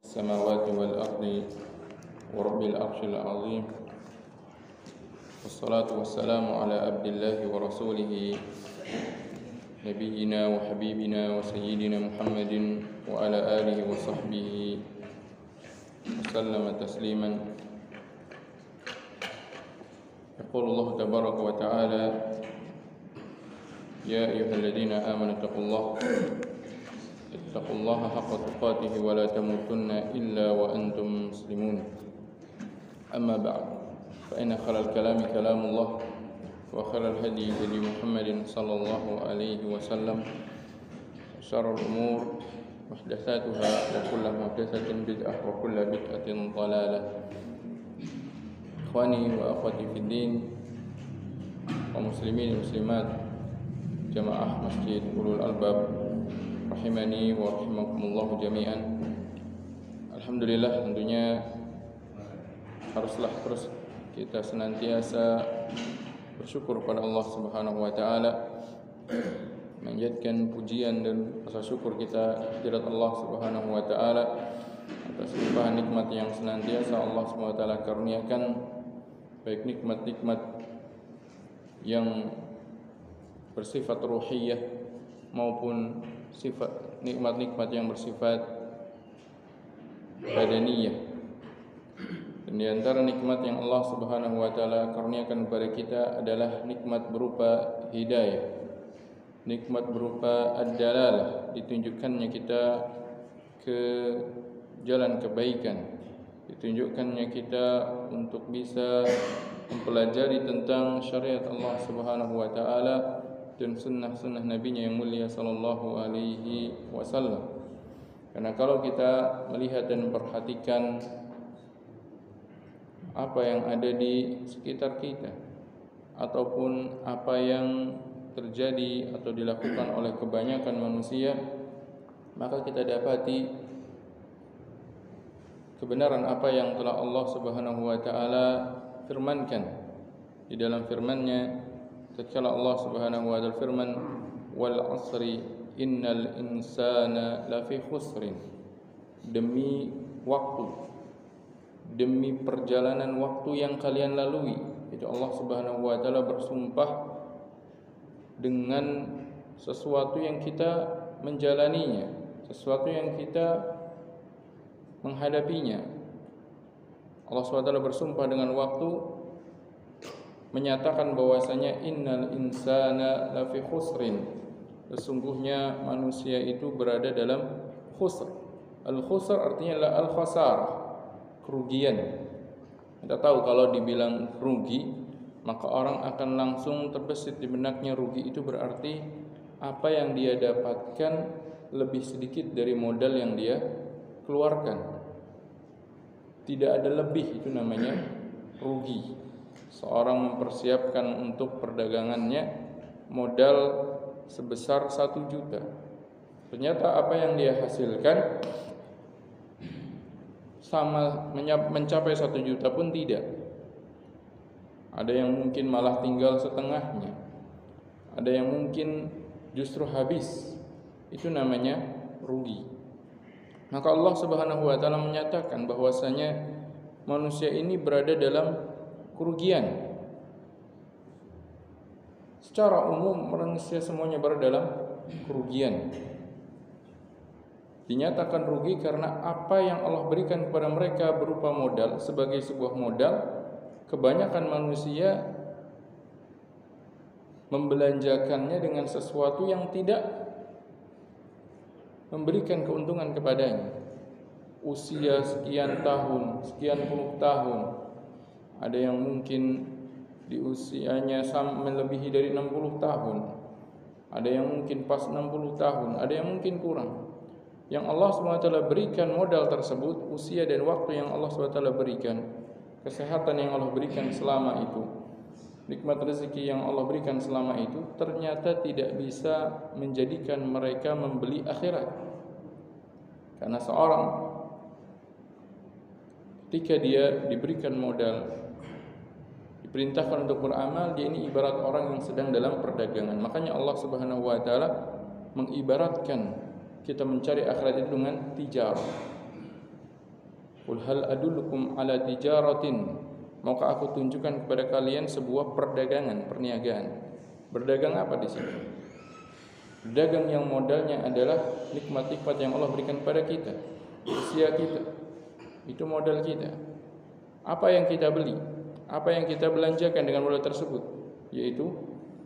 السماوات والأرض ورب العرش العظيم والصلاة والسلام على عبد الله ورسوله نبينا وحبيبنا وسيدنا محمد وعلى آله وصحبه وسلم تسليما. يقول الله تبارك وتعالى: يا أيها الذين آمنوا اتقوا الله حق تقاته ولا تموتن إلا وأنتم مسلمون. أما بعد، فإن خير الكلام كلام الله وخير الهدي هدي محمد صلى الله عليه وسلم وشر الأمور محدثاتها وكل محدثة بدعة وكل بدعة ضلالة. إخواني وأخواتي في الدين ومسلمين muslimat jamaah Masjid Ulul Albab rahimani wa rahimakumullah jami'an. Alhamdulillah, tentunya haruslah terus kita senantiasa bersyukur pada Allah Subhanahu wa taala, menjadikan pujian dan rasa syukur kita kehadirat Allah Subhanahu wa taala atas limpahan nikmat yang senantiasa Allah Subhanahu wa taala karuniakan, baik nikmat-nikmat yang bersifat ruhiyah maupun sifat nikmat-nikmat yang bersifat badaniyah. Dan di antara nikmat yang Allah Subhanahu wa taala karuniakan kepada kita adalah nikmat berupa hidayah, nikmat berupa ad-dalalah, ditunjukkannya kita ke jalan kebaikan, ditunjukkannya kita untuk bisa mempelajari tentang syariat Allah Subhanahu wa taala dan sunnah-sunnah Nabi-Nya yang mulia sallallahu alaihi wasallam. Karena kalau kita melihat dan memperhatikan apa yang ada di sekitar kita ataupun apa yang terjadi atau dilakukan oleh kebanyakan manusia, maka kita dapati kebenaran apa yang telah Allah Subhanahu wa taala firmankan di dalam firman-Nya. Tatkala Allah Subhanahu wa taala firman, wal 'asri innal insana lafi khusrin, demi waktu, demi perjalanan waktu yang kalian lalui, itu Allah Subhanahu wa taala bersumpah dengan sesuatu yang kita menjalaninya, sesuatu yang kita menghadapinya. Allah Subhanahu wa taala bersumpah dengan waktu, menyatakan bahwasanya innal insana lafi khusrin, sesungguhnya manusia itu berada dalam khusr. Al-khusr artinya adalah al-khasar, kerugian. Kita tahu kalau dibilang rugi, maka orang akan langsung terbesit di benaknya rugi itu berarti apa yang dia dapatkan lebih sedikit dari modal yang dia keluarkan. Tidak ada lebih, itu namanya rugi. Seorang mempersiapkan untuk perdagangannya modal sebesar 1 juta. Ternyata apa yang dia hasilkan sama mencapai 1 juta pun tidak. Ada yang mungkin malah tinggal setengahnya. Ada yang mungkin justru habis. Itu namanya rugi. Maka Allah Subhanahu wa taala menyatakan bahwasanya manusia ini berada dalam kerugian. Secara umum manusia semuanya berada dalam kerugian. Dinyatakan rugi karena apa yang Allah berikan kepada mereka berupa modal sebagai sebuah modal, kebanyakan manusia membelanjakannya dengan sesuatu yang tidak memberikan keuntungan kepadanya. Usia sekian tahun, sekian puluh tahun, ada yang mungkin di usianya melebihi dari 60 tahun, ada yang mungkin pas 60 tahun, ada yang mungkin kurang. Yang Allah SWT berikan modal tersebut, usia dan waktu yang Allah SWT berikan, kesehatan yang Allah berikan selama itu, nikmat rezeki yang Allah berikan selama itu, ternyata tidak bisa menjadikan mereka membeli akhirat. Karena seorang ketika dia diberikan modal, diperintahkan untuk beramal, dia ini ibarat orang yang sedang dalam perdagangan. Makanya Allah Subhanahu wa taala mengibaratkan kita mencari akhirat itu dengan tijarah. Qul hal adullukum ala tijaratin, maukah aku tunjukkan kepada kalian sebuah perdagangan, perniagaan. Berdagang apa di sini? Berdagang yang modalnya adalah nikmat-nikmat yang Allah berikan kepada kita, usia kita. Itu modal kita. Apa yang kita beli, apa yang kita belanjakan dengan modal tersebut, yaitu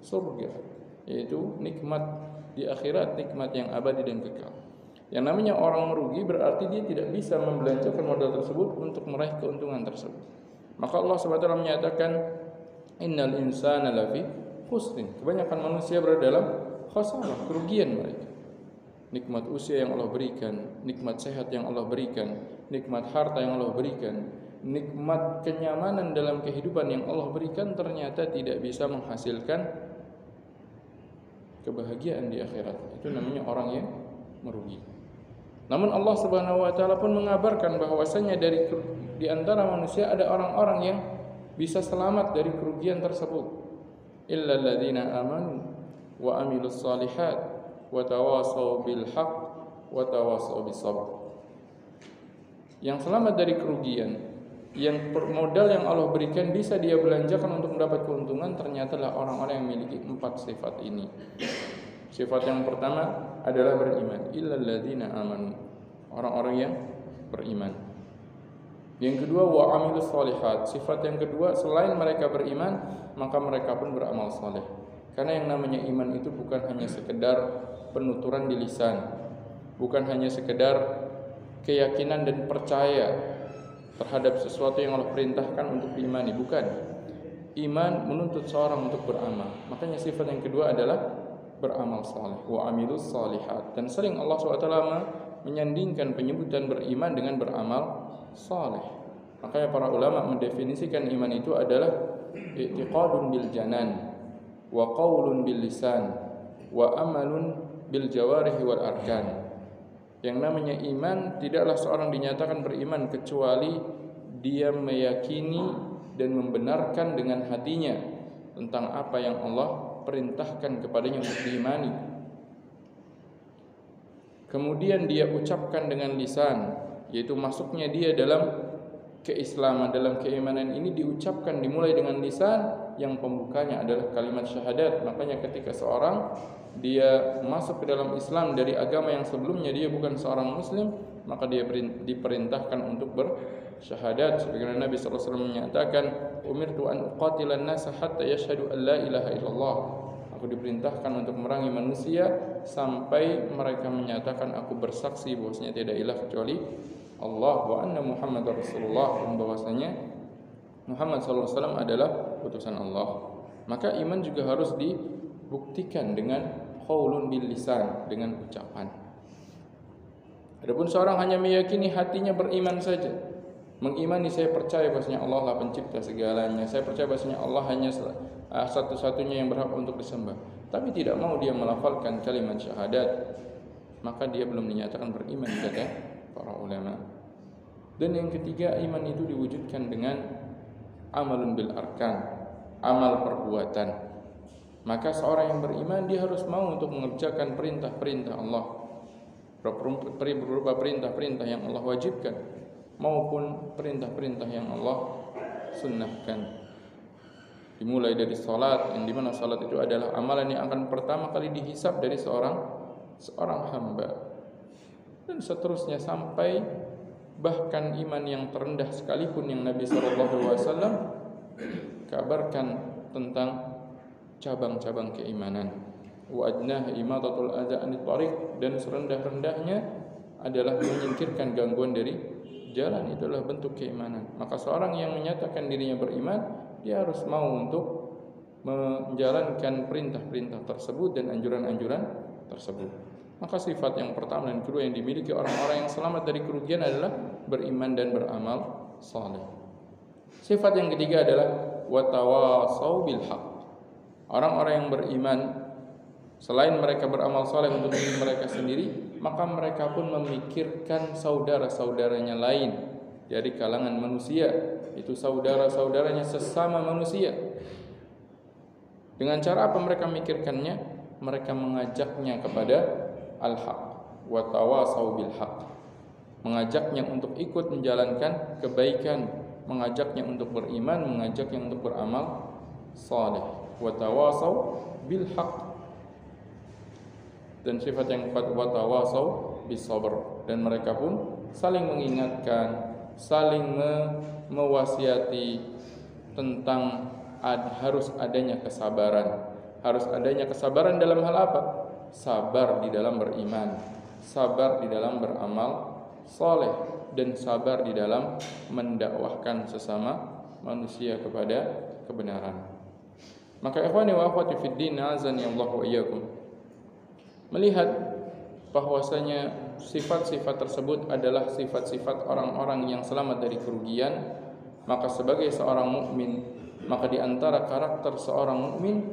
surga, yaitu nikmat di akhirat, nikmat yang abadi dan kekal. Yang namanya orang merugi berarti dia tidak bisa membelanjakan modal tersebut untuk meraih keuntungan tersebut. Maka Allah SWT menyatakan innal insana lafi khusrin. Kebanyakan manusia berada dalam khasarah, kerugian mereka. Nikmat usia yang Allah berikan, nikmat sehat yang Allah berikan, nikmat harta yang Allah berikan, nikmat kenyamanan dalam kehidupan yang Allah berikan ternyata tidak bisa menghasilkan kebahagiaan di akhirat. Itu namanya orang yang merugi. Namun Allah Subhanahu wa taala pun mengabarkan bahwasanya di antara manusia ada orang-orang yang bisa selamat dari kerugian tersebut. Illal ladzina amanu wa amilus shalihat wa tawasaw bil haqq wa tawasaw bis sabr. Yang selamat dari kerugian, yang modal yang Allah berikan bisa dia belanjakan untuk mendapat keuntungan, ternyata adalah orang-orang yang memiliki 4 sifat ini. Sifat yang pertama adalah beriman, illal ladzina amanu, orang-orang yang beriman. Yang kedua wa amilus shalihat, sifat yang kedua selain mereka beriman, maka mereka pun beramal saleh. Karena yang namanya iman itu bukan hanya sekedar penuturan di lisan, bukan hanya sekedar keyakinan dan percaya terhadap sesuatu yang Allah perintahkan untuk diimani, bukan. Iman menuntut seorang untuk beramal. Makanya sifat yang kedua adalah beramal saleh, wa amilus shalihat. Dan sering Allah SWT menyandingkan penyebutan beriman dengan beramal saleh. Makanya para ulama mendefinisikan iman itu adalah i'tiqadun bil janan, wa qaulun bil lisan, wa amalun bil jawarih wal arkan. Yang namanya iman tidaklah seorang dinyatakan beriman kecuali dia meyakini dan membenarkan dengan hatinya tentang apa yang Allah perintahkan kepadanya untuk diimani. Kemudian dia ucapkan dengan lisan, yaitu masuknya dia dalam keislaman, dalam keimanan ini diucapkan dimulai dengan lisan yang pembukanya adalah kalimat syahadat. Makanya ketika seorang dia masuk ke dalam Islam dari agama yang sebelumnya dia bukan seorang muslim, maka dia diperintahkan untuk bersyahadat. Sebagaimana Nabi SAW menyatakan, umirtu an uqatilan nasa hatta yashhadu an la ilaha illallah. Aku diperintahkan untuk memerangi manusia sampai mereka menyatakan aku bersaksi bahwasanya tidak ilah kecuali Allah, wa anna Muhammad Rasulullah, dan bahwasanya Muhammad SAW adalah utusan Allah. Maka iman juga harus dibuktikan dengan qaulun bil lisan, dengan ucapan. Adapun seorang hanya meyakini hatinya beriman saja, mengimani saya percaya bahwasanya Allah lah pencipta segalanya, saya percaya bahwasanya Allah hanya satu-satunya yang berhak untuk disembah, tapi tidak mau dia melafalkan kalimat syahadat, maka dia belum dinyatakan beriman kata para ulama. Dan yang ketiga, iman itu diwujudkan dengan amalun bil arkan, amal perbuatan. Maka seorang yang beriman dia harus mau untuk mengerjakan perintah-perintah Allah, berupa perintah-perintah yang Allah wajibkan maupun perintah-perintah yang Allah sunnahkan. Dimulai dari salat, yang dimana salat itu adalah amalan yang akan pertama kali dihisab dari seorang hamba, dan seterusnya sampai bahkan iman yang terendah sekalipun yang Nabi SAW kabarkan tentang cabang-cabang keimanan. Wa adnah imatatul adza anit thariq, dan serendah-rendahnya adalah menyingkirkan gangguan dari jalan, itu adalah bentuk keimanan. Maka seorang yang menyatakan dirinya beriman, dia harus mau untuk menjalankan perintah-perintah tersebut dan anjuran-anjuran tersebut. Maka sifat yang pertama dan kedua yang dimiliki orang-orang yang selamat dari kerugian adalah beriman dan beramal saleh. Sifat yang ketiga adalah watawasau bil haq. Orang-orang yang beriman, selain mereka beramal saleh untuk diri mereka sendiri, maka mereka pun memikirkan saudara-saudaranya lain dari kalangan manusia, itu saudara-saudaranya sesama manusia. Dengan cara apa mereka memikirkannya? Mereka mengajaknya kepada al-haq, wa tawasau bil haq. mengajaknya untuk ikut menjalankan kebaikan, mengajaknya untuk beriman, mengajaknya untuk beramal saleh. Wa tawasau bil haqq. Dan sifat yang keempat, wa tawasau bis sabr. Dan mereka pun saling mengingatkan, saling mewasiati tentang harus adanya kesabaran. Harus adanya kesabaran dalam hal apa? Sabar di dalam beriman, sabar di dalam beramal saleh, dan sabar di dalam mendakwahkan sesama manusia kepada kebenaran. Maka ikhwani wa akhwati fid din, azani Allah wa iyyakum, melihat bahwasanya sifat-sifat tersebut adalah sifat-sifat orang-orang yang selamat dari kerugian, maka sebagai seorang mukmin, maka di antara karakter seorang mukmin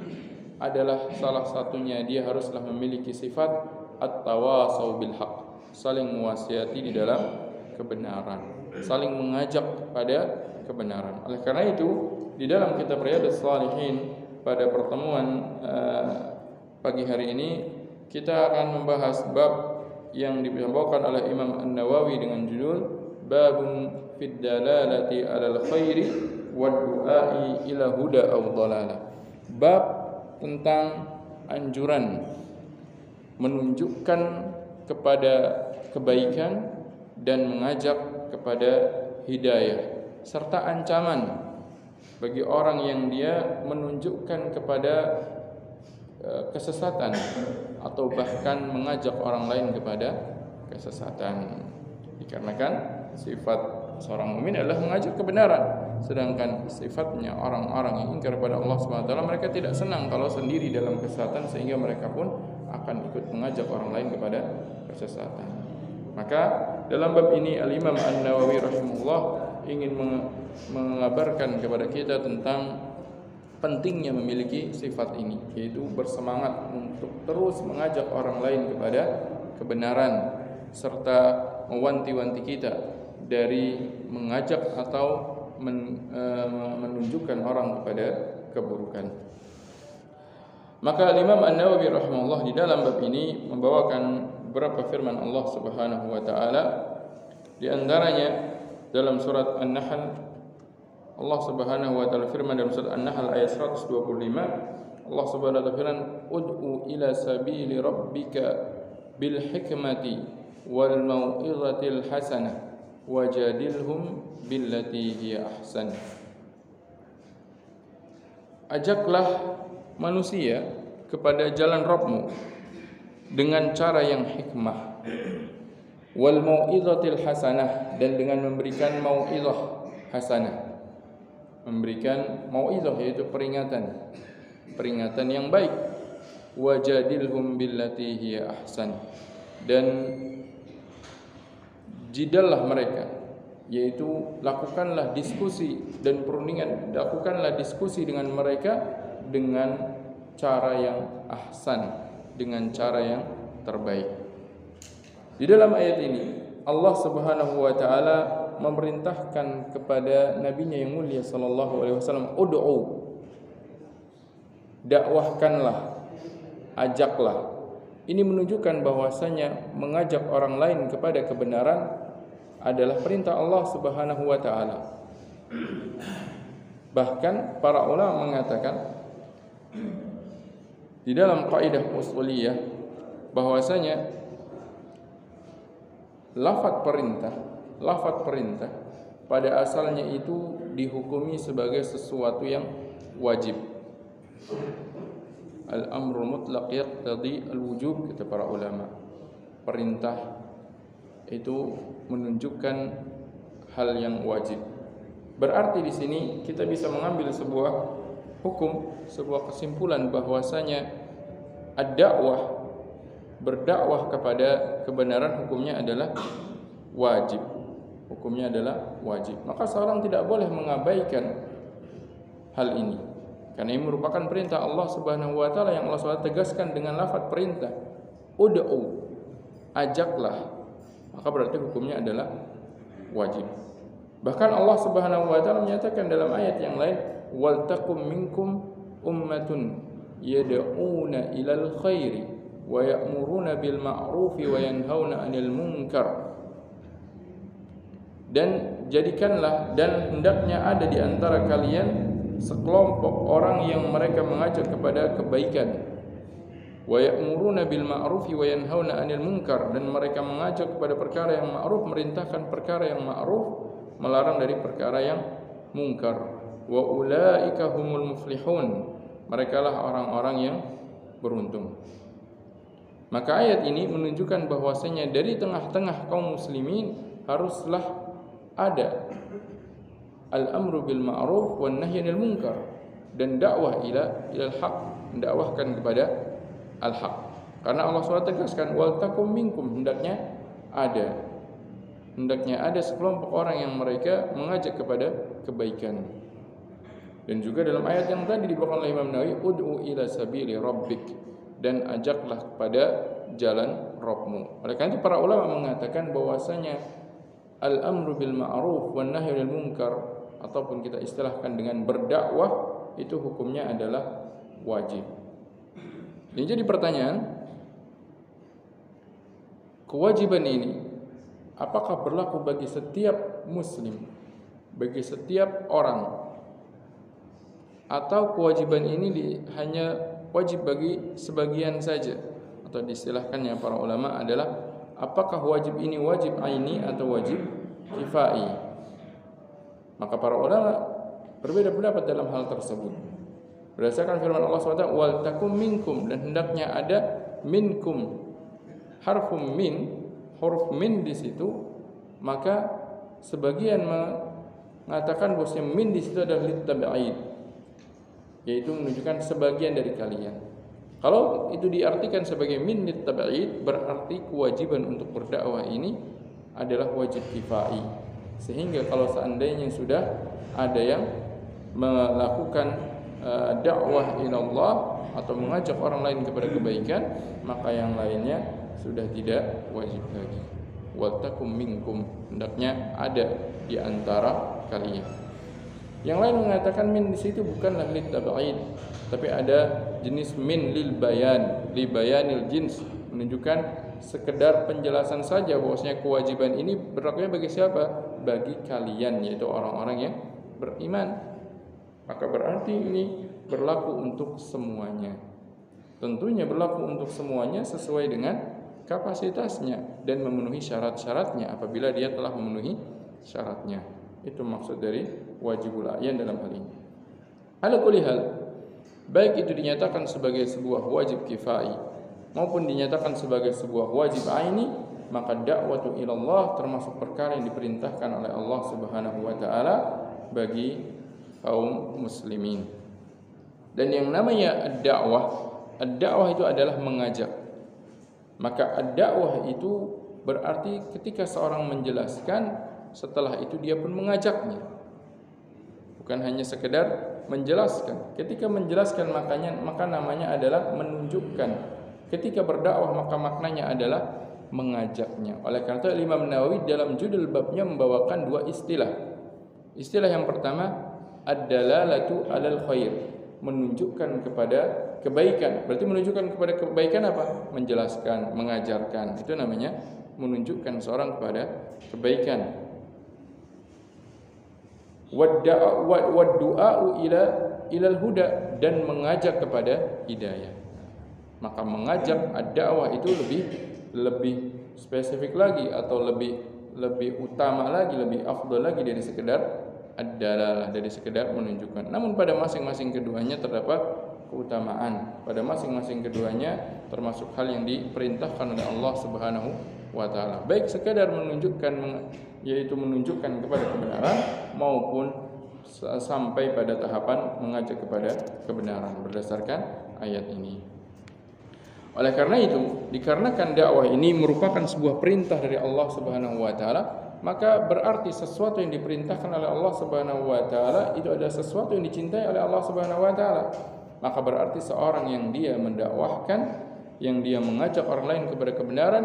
adalah salah satunya dia haruslah memiliki sifat at-tawasau bil haqq, saling mewasiati di dalam kebenaran, saling mengajak pada kebenaran. Oleh karena itu, di dalam kitab Riyadhus Shalihin pada pertemuan pagi hari ini kita akan membahas bab yang dibawakan oleh Imam An-Nawawi dengan judul Babun fid dalalati 'alal khairi wad du'ai ila huda aw dhalalah. Bab tentang anjuran menunjukkan kepada kebaikan dan mengajak kepada hidayah, serta ancaman bagi orang yang dia menunjukkan kepada kesesatan atau bahkan mengajak orang lain kepada kesesatan. Dikarenakan sifat seorang mukmin adalah mengajak kebenaran, sedangkan sifatnya orang-orang yang ingkar kepada Allah Subhanahu wa taala, mereka tidak senang kalau sendiri dalam kesesatan, sehingga mereka pun akan ikut mengajak orang lain kepada kesesatan. Maka dalam bab ini Al-Imam An-Nawawi rahimahullah ingin mengabarkan kepada kita tentang pentingnya memiliki sifat ini, yaitu bersemangat untuk terus mengajak orang lain kepada kebenaran, serta mewanti-wanti kita dari mengajak atau menunjukkan orang kepada keburukan. Maka Imam An-Nawawi rahimahullah di dalam bab ini membawakan beberapa firman Allah Subhanahu wa taala. Di antaranya dalam surat An-Nahl, Allah Subhanahu wa taala firman dalam surat An-Nahl ayat 125, Allah Subhanahu wa taala firman, "Ud'u ila sabili rabbika bil hikmati wal mau'izatil hasanah wajadilhum billati hiya ahsan." Ajaklah manusia kepada jalan Rabbmu dengan cara yang hikmah, wal mau'izatil hasanah, dan dengan memberikan mau'izah hasanah. Memberikan mau'izah yaitu peringatan yang baik. Wajadilhum billati hiya ahsan, dan jidallah mereka, yaitu lakukanlah diskusi dan perundingan, lakukanlah diskusi dengan mereka dengan cara yang ahsan, dengan cara yang terbaik. Di dalam ayat ini Allah Subhanahu wa taala memerintahkan kepada nabinya yang mulia sallallahu alaihi wasallam, ud'u, dakwahkanlah, ajaklah. Ini menunjukkan bahwasanya mengajak orang lain kepada kebenaran adalah perintah Allah Subhanahu wa taala. Bahkan para ulama mengatakan di dalam kaidah usuliyah bahwasanya lafaz perintah pada asalnya itu dihukumi sebagai sesuatu yang wajib. Al-amru mutlaq yaqtadi al-wujub, kata para ulama. Perintah itu menunjukkan hal yang wajib. Berarti di sini kita bisa mengambil sebuah hukum, sebuah kesimpulan bahwasanya ad-dakwah, berdakwah kepada kebenaran, hukumnya adalah wajib. Hukumnya adalah wajib. Maka seorang tidak boleh mengabaikan hal ini, karena ini merupakan perintah Allah Subhanahu wa taala yang Allah SWT tegaskan dengan lafaz perintah. Ud'u, ajaklah. Maka berarti hukumnya adalah wajib. Bahkan Allah Subhanahu wa taala menyatakan dalam ayat yang lain, wal taqum minkum ummatun yad'una ilal khairi wa ya'muruna bil ma'rufi wa yanhauna 'anil munkar. Dan jadikanlah dan hendaknya ada di antara kalian sekelompok orang yang mereka mengajak kepada kebaikan, wa ya'muruna bil ma'rufi wa yanhauna 'anil munkar, dan mereka mengajak kepada perkara yang ma'ruf, merintahkan perkara yang ma'ruf, melarang dari perkara yang mungkar. Wa ulaika humul muflihun, merekalah orang-orang yang beruntung. Maka ayat ini menunjukkan bahwasanya dari tengah-tengah kaum muslimin haruslah ada al-amru bil ma'ruf wan nahyi 'anil munkar, dan dakwah ilal haq, mendakwahkan kepada al-haq. Karena Allah SWT tegaskan wal takum minkum, hendaknya ada sekelompok orang yang mereka mengajak kepada kebaikan. Dan juga dalam ayat yang tadi dibawakan oleh Imam Nawawi, ud'u ila sabili rabbik, dan ajaklah kepada jalan Rabbmu. Oleh karena itu para ulama mengatakan bahwasanya al-amru bil ma'ruf wan nahyi 'anil munkar, ataupun kita istilahkan dengan berdakwah, itu hukumnya adalah wajib. Ini jadi pertanyaan, kewajiban ini apakah berlaku bagi setiap muslim, bagi setiap orang, atau kewajiban ini hanya wajib bagi sebagian saja? Atau diistilahkannya para ulama adalah apakah wajib ini wajib aini atau wajib kifai? Maka para ulama berbeda pendapat dalam hal tersebut. Berdasarkan firman Allah SWT, wal takum minkum, dan hendaknya ada minkum. Harfum min, huruf min di situ, maka sebagian mengatakan bahwa min di situ adalah litab'id, yaitu menunjukkan sebagian dari kalian. Kalau itu diartikan sebagai min litab'id, berarti kewajiban untuk berdakwah ini adalah wajib kifai. Sehingga kalau seandainya sudah ada yang melakukan dakwah ilallah atau mengajak orang lain kepada kebaikan, maka yang lainnya sudah tidak wajib lagi. Wal takum minkum, hendaknya ada di antara kalian. Yang lain mengatakan min di situ bukanlah lit tab'id, tapi ada jenis min lil bayan, li bayanil jins, menunjukkan sekedar penjelasan saja bahwasanya kewajiban ini berlakunya bagi siapa? Bagi kalian, yaitu orang-orang yang beriman. Maka berarti ini berlaku untuk semuanya. Tentunya berlaku untuk semuanya sesuai dengan kapasitasnya dan memenuhi syarat-syaratnya. Apabila dia telah memenuhi syaratnya, itu maksud dari wajibul a'yan dalam hal ini. Ala kulli hal, baik itu dinyatakan sebagai sebuah wajib kifai maupun dinyatakan sebagai sebuah wajib aini, maka dakwatu ilallah termasuk perkara yang diperintahkan oleh Allah Subhanahu wa taala bagi kaum muslimin. Dan yang namanya ad-dakwah itu adalah mengajak. Maka ad-dakwah itu berarti ketika seorang menjelaskan, setelah itu dia pun mengajaknya. Bukan hanya sekedar menjelaskan. Ketika menjelaskan maka namanya adalah menunjukkan. Ketika berdakwah maka maknanya adalah mengajaknya. Oleh karena itu Imam Nawawi dalam judul babnya membawakan dua istilah. Istilah yang pertama ad-dalalatu 'alal khair, menunjukkan kepada kebaikan. Berarti menunjukkan kepada kebaikan apa? Menjelaskan, mengajarkan. Itu namanya menunjukkan seorang kepada kebaikan. Wad-du'a'u ilal huda, dan mengajak kepada hidayah. Maka mengajak ad-da'wah itu lebih spesifik lagi, atau lebih utama lagi, lebih afdal lagi dari sekedar ad-dalalah, dari sekedar menunjukkan. Namun pada masing-masing keduanya terdapat keutamaan. Pada masing-masing keduanya termasuk hal yang diperintahkan oleh Allah Subhanahu wa taala. Baik sekedar menunjukkan, yaitu menunjukkan kepada kebenaran, maupun sampai pada tahapan mengajak kepada kebenaran berdasarkan ayat ini. Oleh karena itu, dikarenakan dakwah ini merupakan sebuah perintah dari Allah Subhanahu wa taala, maka berarti sesuatu yang diperintahkan oleh Allah Subhanahu wa taala itu adalah sesuatu yang dicintai oleh Allah Subhanahu wa taala. Maka berarti seorang yang dia mendakwahkan, yang dia mengajak orang lain kepada kebenaran,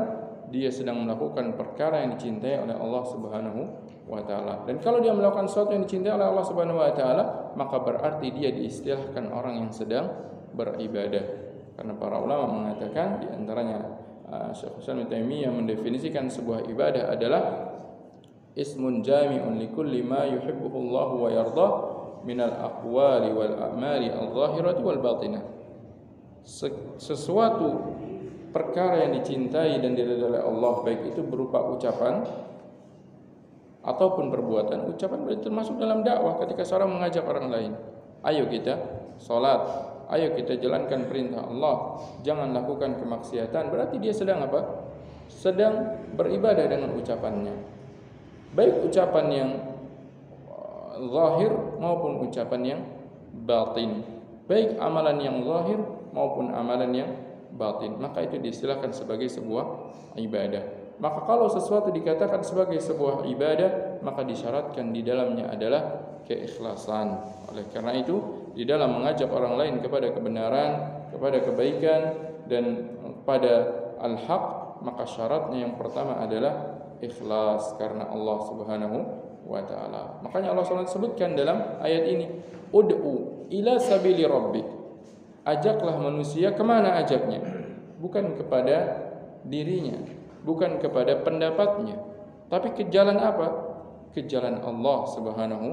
dia sedang melakukan perkara yang dicintai oleh Allah Subhanahu wa taala. Dan kalau dia melakukan sesuatu yang dicintai oleh Allah Subhanahu wa taala, maka berarti dia diistilahkan orang yang sedang beribadah. Karena para ulama mengatakan, di antaranya Syekh Islam Ibnu Taimiyah mendefinisikan sebuah ibadah adalah ismun jami'un likulli ma yuhibbuhu Allah wa yardah minal aqwali wal a'mali al-zahirati wal batinah. Sesuatu perkara yang dicintai dan diridhai oleh Allah, baik itu berupa ucapan ataupun perbuatan. Ucapan berarti termasuk dalam dakwah ketika seorang mengajak orang lain. Ayo kita salat, ayo kita jalankan perintah Allah, jangan lakukan kemaksiatan. Berarti dia sedang apa? Sedang beribadah dengan ucapannya. Baik ucapan yang zahir maupun ucapan yang batin. Baik amalan yang zahir maupun amalan yang batin. Maka itu diistilahkan sebagai sebuah ibadah. Maka kalau sesuatu dikatakan sebagai sebuah ibadah, maka disyaratkan di dalamnya adalah keikhlasan. Oleh karena itu, di dalam mengajak orang lain kepada kebenaran, kepada kebaikan, dan kepada al-haq, maka syaratnya yang pertama adalah ikhlas karena Allah Subhanahu wa ta'ala. Makanya Allah SWT sebutkan dalam ayat ini, ud'u ila sabili rabbik. Ajaklah manusia, kemana ajaknya? Bukan kepada dirinya, bukan kepada pendapatnya, tapi ke jalan apa? Ke jalan Allah Subhanahu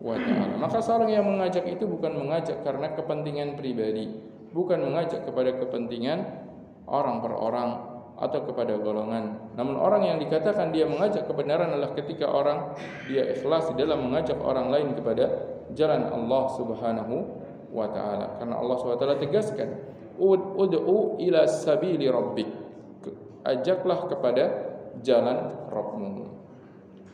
wa ta'ala. Maka seorang yang mengajak itu bukan mengajak karena kepentingan pribadi, bukan mengajak kepada kepentingan orang per orang atau kepada golongan. Namun orang yang dikatakan dia mengajak kebenaran adalah ketika orang dia ikhlas di dalam mengajak orang lain kepada jalan Allah Subhanahu wa ta'ala. Karena Allah Subhanahu wa ta'ala tegaskan, ud'u ila sabili rabbik. Ajaklah kepada jalan Rabbmu.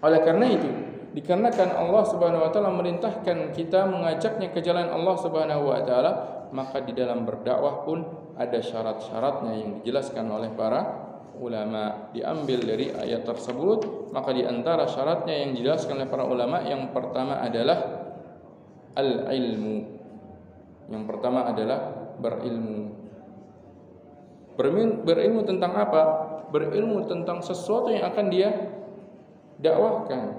Oleh karena itu, dikarenakan Allah Subhanahu wa ta'ala merintahkan kita mengajaknya ke jalan Allah Subhanahu wa ta'ala, maka di dalam berdakwah pun ada syarat-syaratnya yang dijelaskan oleh para ulama. Diambil dari ayat tersebut, maka di antara syaratnya yang dijelaskan oleh para ulama, yang pertama adalah al-ilmu. Yang pertama adalah berilmu. Berilmu tentang apa? Berilmu tentang sesuatu yang akan dia dakwahkan,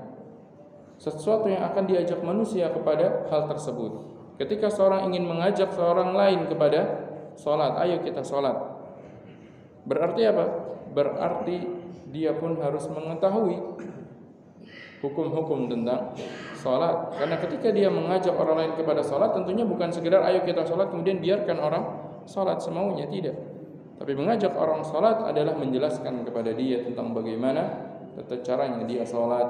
sesuatu yang akan diajak manusia kepada hal tersebut. Ketika seorang ingin mengajak seorang lain kepada sholat, ayo kita sholat, berarti apa? Berarti dia pun harus mengetahui hukum-hukum tentang sholat. Karena ketika dia mengajak orang lain kepada sholat, tentunya bukan sekedar ayo kita sholat kemudian biarkan orang sholat semaunya, tidak. Tapi mengajak orang sholat adalah menjelaskan kepada dia tentang bagaimana tata caranya dia sholat,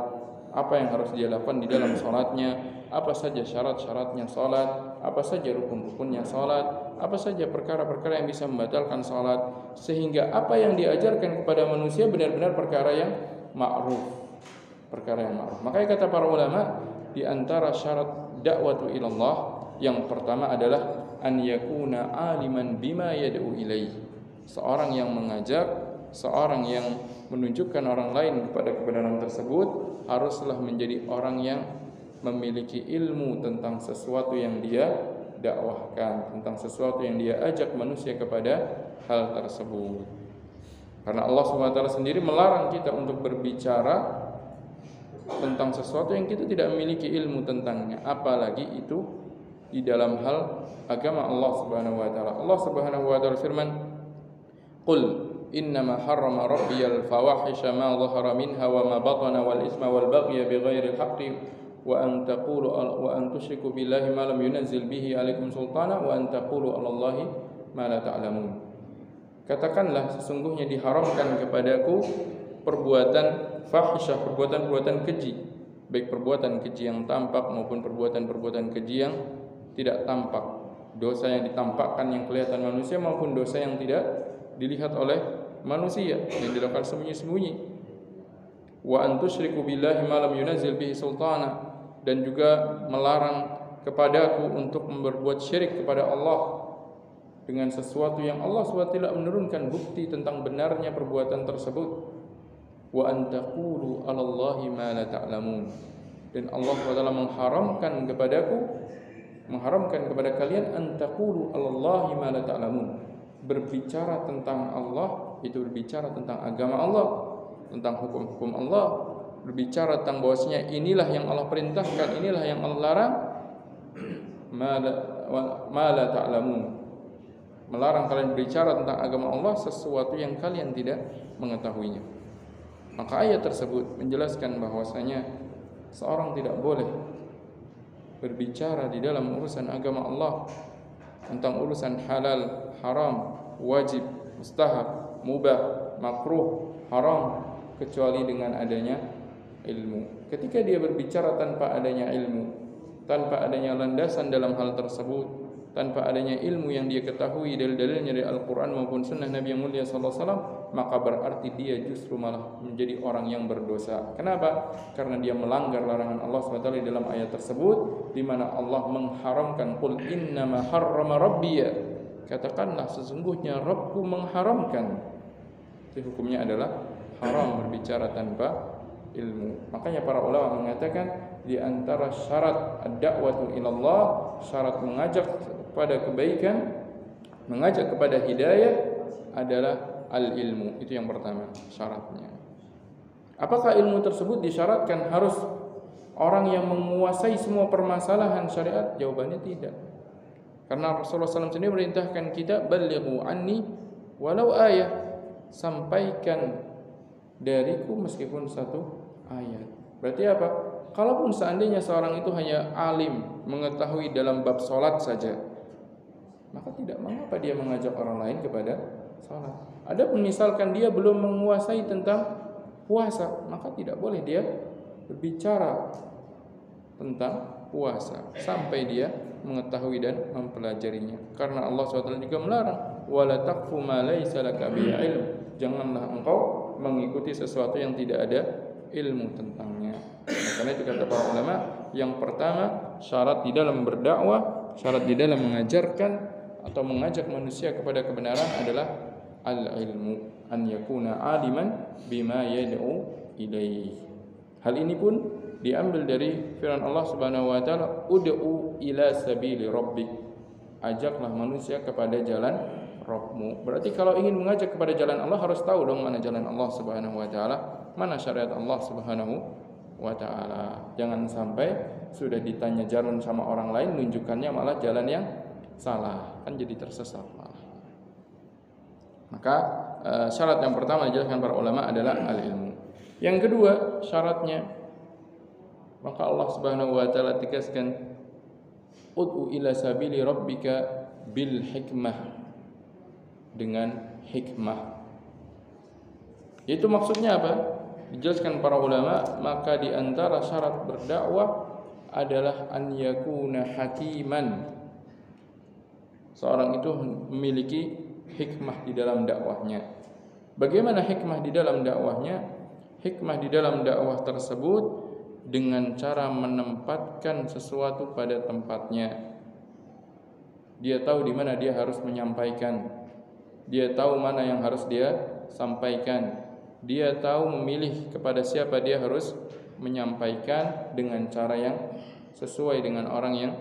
apa yang harus dia lakukan di dalam sholatnya, apa saja syarat-syaratnya sholat, apa saja rukun-rukunnya sholat, apa saja perkara-perkara yang bisa membatalkan sholat, sehingga apa yang diajarkan kepada manusia benar-benar perkara yang ma'ruf, perkara yang ma'ruf. Makanya kata para ulama, di antara syarat dakwatu ilallah yang pertama adalah an yakuna aliman bima yad'u ilaihi. Seorang yang mengajak, seorang yang menunjukkan orang lain kepada kebenaran tersebut haruslah menjadi orang yang memiliki ilmu tentang sesuatu yang dia dakwahkan, tentang sesuatu yang dia ajak manusia kepada hal tersebut. Karena Allah SWT sendiri melarang kita untuk berbicara tentang sesuatu yang kita tidak memiliki ilmu tentangnya, apalagi itu di dalam hal agama Allah Subhanahu wa taala. Allah Subhanahu wa taala firman, qul innama harrama rabbiyal fawahisha ma dhahara minha wa ma batana wal isma wal baghya bighairil haqqi wa an taqulu wa an tusyriku billahi ma lam yunzil bihi alaikum sultana wa an taqulu 'alallahi ma la ta'lamun. Katakanlah, sesungguhnya diharamkan kepadaku perbuatan fahisyah, perbuatan-perbuatan keji, baik perbuatan keji yang tampak maupun perbuatan-perbuatan keji yang tidak tampak, dosa yang ditampakkan yang kelihatan manusia maupun dosa yang tidak dilihat oleh manusia yang dilakukan sembunyi-sembunyi. Wa an tusyriku billahi ma lam yunzil bihi sultana, dan juga melarang kepadaku untuk berbuat syirik kepada Allah dengan sesuatu yang Allah SWT menurunkan bukti tentang benarnya perbuatan tersebut. Wa an taqulu 'alallahi ma la ta'lamun, dan Allah SWT mengharamkan kepada kalian an taqulu 'alallahi ma la ta'lamun, berbicara tentang Allah itu berbicara tentang agama Allah, tentang hukum-hukum Allah, berbicara tentang bahwasanya inilah yang Allah perintahkan, inilah yang Allah larang, ma la ta'lamun, melarang kalian berbicara tentang agama Allah sesuatu yang kalian tidak mengetahuinya. Maka ayat tersebut menjelaskan bahwasanya seorang tidak boleh berbicara di dalam urusan agama Allah tentang urusan halal, haram, wajib, mustahab, mubah, makruh, haram kecuali dengan adanya ilmu. Ketika dia berbicara tanpa adanya ilmu, tanpa adanya landasan dalam hal tersebut, tanpa adanya ilmu yang dia ketahui dalil-dalilnya dari Al-Quran maupun Sunnah Nabi yang mulia sallallahu alaihi wasallam, maka berarti dia justru malah menjadi orang yang berdosa. Kenapa? Karena dia melanggar larangan Allah SWT dalam ayat tersebut, di mana Allah mengharamkan, qul innama harrama rabbiya, katakanlah sesungguhnya Rabbku mengharamkan. Jadi hukumnya adalah haram berbicara tanpa ilmu. Makanya para ulama mengatakan di antara syarat ad-da'watu ilallah, syarat mengajak kepada kebaikan, mengajak kepada hidayah adalah al-ilmu. Itu yang pertama syaratnya. Apakah ilmu tersebut disyaratkan harus orang yang menguasai semua permasalahan syariat? Jawabannya tidak. Karena Rasulullah SAW sendiri merintahkan kita, balighu anni walau ayah, sampaikan dariku meskipun satu ayat. Berarti apa? Kalaupun seandainya seorang itu hanya alim, mengetahui dalam bab salat saja, maka tidak mengapa dia mengajak orang lain kepada salat. Adapun misalkan dia belum menguasai tentang puasa, maka tidak boleh dia berbicara tentang puasa sampai dia mengetahui dan mempelajarinya. Karena Allah SWT juga melarang, wala taqfu ma laysa laka bihi ilm. Janganlah engkau mengikuti sesuatu yang tidak ada ilmu tentangnya. Karena itu kata para ulama, yang pertama syarat di dalam berdakwah, syarat di dalam mengajarkan atau mengajak manusia kepada kebenaran adalah al-ilmu, an yakuna aliman bima yad'u ilaih. Hal ini pun diambil dari firman Allah Subhanahu wa taala, ud'u ila sabili rabbik, ajaklah manusia kepada jalan Rabbmu. Berarti kalau ingin mengajak kepada jalan Allah harus tahu dong mana jalan Allah Subhanahu wa taala, mana syariat Allah Subhanahu wa taala. Jangan sampai sudah ditanya jalan sama orang lain nunjukkannya malah jalan yang salah, kan jadi tersesat malah. Maka syarat yang pertama dijelaskan para ulama adalah al-ilmu. Yang kedua syaratnya, maka Allah Subhanahu wa taala tegaskan, ud'u ila sabili rabbika bil hikmah, dengan hikmah. Itu maksudnya apa? Dijelaskan para ulama, maka di antara syarat berdakwah adalah an yakuna hakiman. Seorang itu memiliki hikmah di dalam dakwahnya. Bagaimana hikmah di dalam dakwahnya? Hikmah di dalam dakwah tersebut dengan cara menempatkan sesuatu pada tempatnya. Dia tahu di mana dia harus menyampaikan. Dia tahu mana yang harus dia sampaikan. Dia tahu memilih kepada siapa dia harus menyampaikan dengan cara yang sesuai dengan orang yang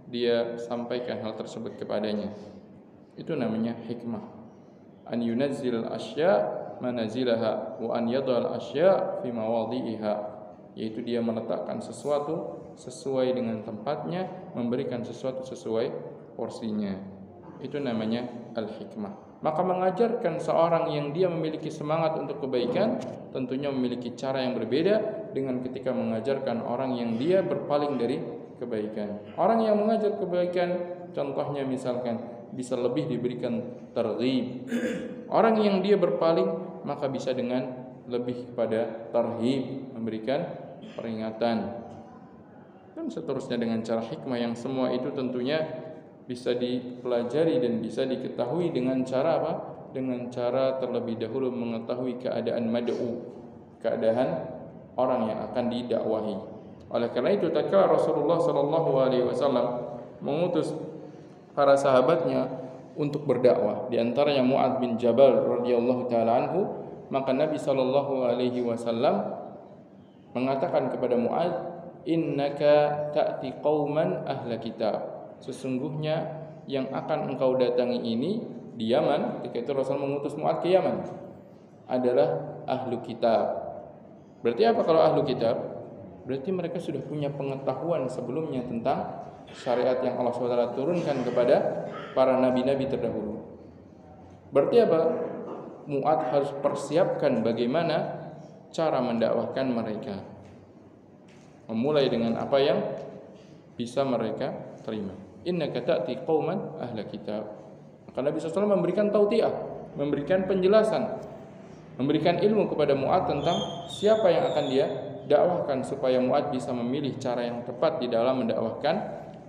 dia sampaikan hal tersebut kepadanya. Itu namanya hikmah. An yunazzil asya manazilaha wa an yadhal asya fi mawadhi'iha, yaitu dia meletakkan sesuatu sesuai dengan tempatnya, memberikan sesuatu sesuai porsinya. Itu namanya al-hikmah. Maka mengajarkan seorang yang dia memiliki semangat untuk kebaikan tentunya memiliki cara yang berbeda dengan ketika mengajarkan orang yang dia berpaling dari kebaikan. Orang yang mengajar kebaikan contohnya misalkan bisa lebih diberikan targhib. Orang yang dia berpaling maka bisa dengan lebih kepada tarhib, memberikan peringatan. Dan seterusnya dengan cara hikmah yang semua itu tentunya bisa dipelajari dan bisa diketahui dengan cara apa? Dengan cara terlebih dahulu mengetahui keadaan mad'u, keadaan orang yang akan didakwahi. Oleh karena itu tatkala Rasulullah sallallahu alaihi wasallam mengutus para sahabatnya untuk berdakwah, di antaranya Mu'adz bin Jabal radhiyallahu taala anhu, maka Nabi sallallahu alaihi wasallam mengatakan kepada Mu'adz, innaka ta'ti qauman ahla kitab. Sesungguhnya yang akan engkau datangi ini di Yaman, ketika itu Rasul mengutus Mu'adz ke Yaman, adalah ahlu kitab. Berarti apa kalau ahlu kitab? Berarti mereka sudah punya pengetahuan sebelumnya tentang syariat yang Allah SWT turunkan kepada para nabi-nabi terdahulu. Berarti apa? Mu'adz harus persiapkan bagaimana cara mendakwahkan mereka. Memulai dengan apa yang bisa mereka terima. Innaka ta'ti qauman ahla kitab. Maka Nabi SAW memberikan tautiah, memberikan penjelasan, memberikan ilmu kepada Mu'adz tentang siapa yang akan dia dakwahkan supaya Mu'adz bisa memilih cara yang tepat di dalam mendakwahkan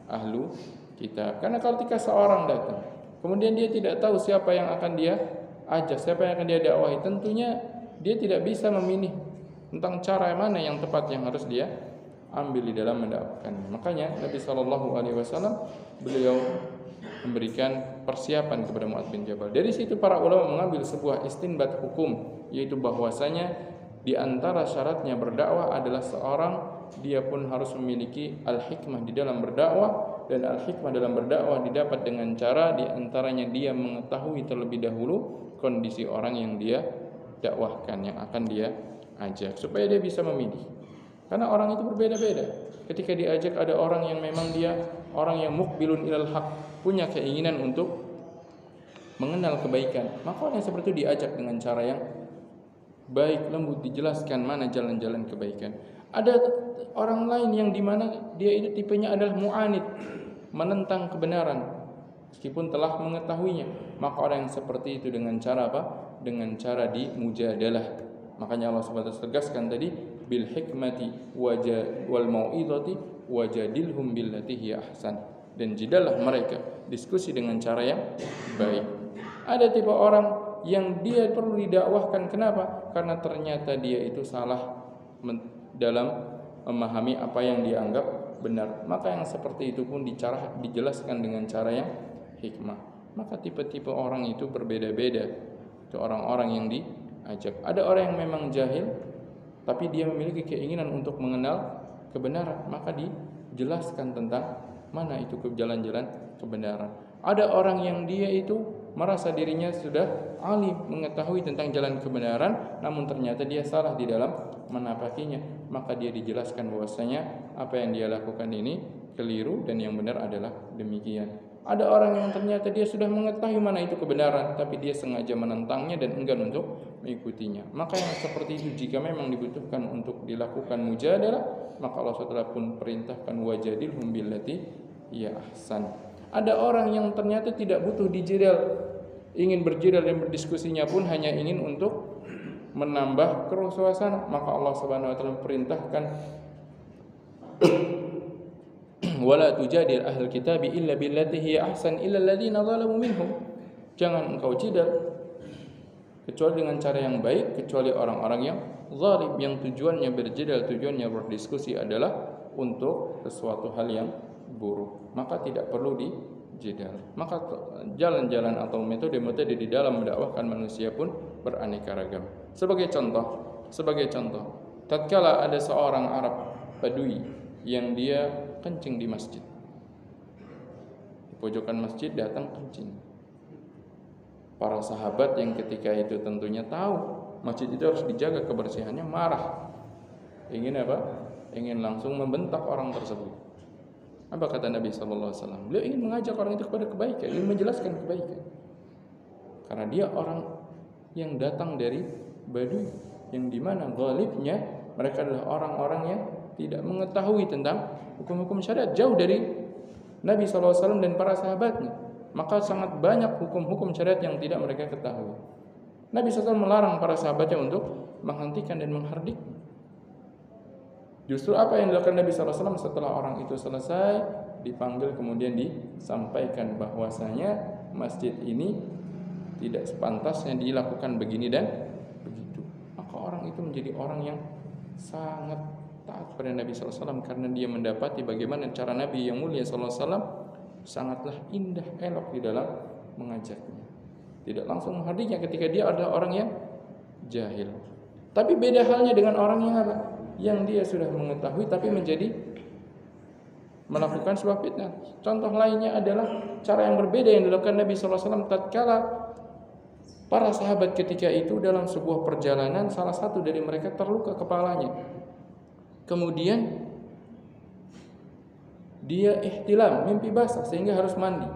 ahlu kitab. Karena ketika seorang datang, kemudian dia tidak tahu siapa yang akan dia ajak, siapa yang akan dia dakwahi, tentunya dia tidak bisa memilih tentang cara mana yang tepat yang harus dia ambil di dalam mendakwahkannya. Makanya Nabi SAW beliau memberikan persiapan kepada Mu'adz bin Jabal. Dari situ para ulama mengambil sebuah istinbat hukum, yaitu bahwasanya di antara syaratnya berdakwah adalah seorang dia pun harus memiliki al-hikmah di dalam berdakwah, dan al-hikmah dalam berdakwah didapat dengan cara di antaranya dia mengetahui terlebih dahulu kondisi orang yang dia dakwahkan, yang akan dia ajak, supaya dia bisa memilih. Karena orang itu berbeda-beda. Ketika diajak ada orang yang memang dia orang yang mukbilun ilal haq, punya keinginan untuk mengenal kebaikan, maka orang yang seperti itu diajak dengan cara yang baik, lembut, dijelaskan mana jalan-jalan kebaikan. Ada orang lain yang dimana dia itu tipenya adalah mu'anid, menentang kebenaran meskipun telah mengetahuinya, maka orang yang seperti itu dengan cara apa? Dengan cara dimujadalah. Makanya Allah SWT tegaskan tadi, bil hikmati wal mau'izati wajadilhum billati hiya ahsan. Dan jadilah mereka diskusi dengan cara yang baik. Ada tipe orang yang dia perlu didakwahkan. Kenapa? Karena ternyata dia itu salah dalam memahami apa yang dianggap benar. Maka yang seperti itu pun dijelaskan dengan cara yang hikmah. Maka tipe-tipe orang itu berbeda-beda. Itu orang-orang yang diajak. Ada orang yang memang jahil, tapi dia memiliki keinginan untuk mengenal kebenaran, maka dijelaskan tentang mana itu jalan-jalan kebenaran. Ada orang yang dia itu merasa dirinya sudah alim, mengetahui tentang jalan kebenaran, namun ternyata dia salah di dalam menapakinya, maka dia dijelaskan bahwasanya apa yang dia lakukan ini keliru dan yang benar adalah demikian. Ada orang yang ternyata dia sudah mengetahui mana itu kebenaran, tapi dia sengaja menentangnya dan enggan untuk mengikutinya. Maka yang seperti itu jika memang dibutuhkan untuk dilakukan mujadalah, maka Allah SWT pun perintahkan wajadilhum billati hiya ahsan. Ada orang yang ternyata tidak butuh dijadal, ingin berjadal dan berdiskusinya pun hanya ingin untuk menambah keruh suasana, maka Allah SWT perintahkan wala tujadil ahlul kitabi illa billati hiya ahsan illa alladziina zalamu minhum. Jangan engkau jidal kecuali dengan cara yang baik, kecuali orang-orang yang zalim, yang tujuannya berjidal, tujuannya berdiskusi adalah untuk sesuatu hal yang buruk, maka tidak perlu dijidal. Maka jalan-jalan atau metode-metode di dalam mendakwahkan manusia pun beraneka ragam. Sebagai contoh, tatkala ada seorang Arab Badui yang dia kencing di masjid, di pojokan masjid datang kencing. Para sahabat yang ketika itu tentunya tahu masjid itu harus dijaga kebersihannya, marah, ingin apa? Ingin langsung membentak orang tersebut. Apa kata Nabi SAW? Beliau ingin mengajak orang itu kepada kebaikan, ingin menjelaskan kebaikan. Karena dia orang yang datang dari Badui, yang dimana ghalibnya mereka adalah orang-orang yang tidak mengetahui tentang hukum-hukum syariat, jauh dari Nabi SAW dan para sahabatnya. Maka sangat banyak hukum-hukum syariat yang tidak mereka ketahui. Nabi SAW melarang para sahabatnya untuk menghentikan dan menghardik. Justru apa yang dilakukan Nabi SAW setelah orang itu selesai, dipanggil kemudian disampaikan bahwasanya masjid ini tidak sepantasnya dilakukan begini dan begitu. Maka orang itu menjadi orang yang sangat taat pada Nabi SAW karena dia mendapati bagaimana cara Nabi yang mulia SAW sangatlah indah, elok di dalam mengajaknya. Tidak langsung menghardiknya ketika dia adalah orang yang jahil. Tapi beda halnya dengan orang yang apa? Yang dia sudah mengetahui tapi menjadi melakukan sebuah fitnah. Contoh lainnya adalah cara yang berbeda yang dilakukan Nabi SAW tatkala para sahabat ketika itu dalam sebuah perjalanan, salah satu dari mereka terluka kepalanya. Kemudian dia ihtilam, mimpi basah sehingga harus mandi.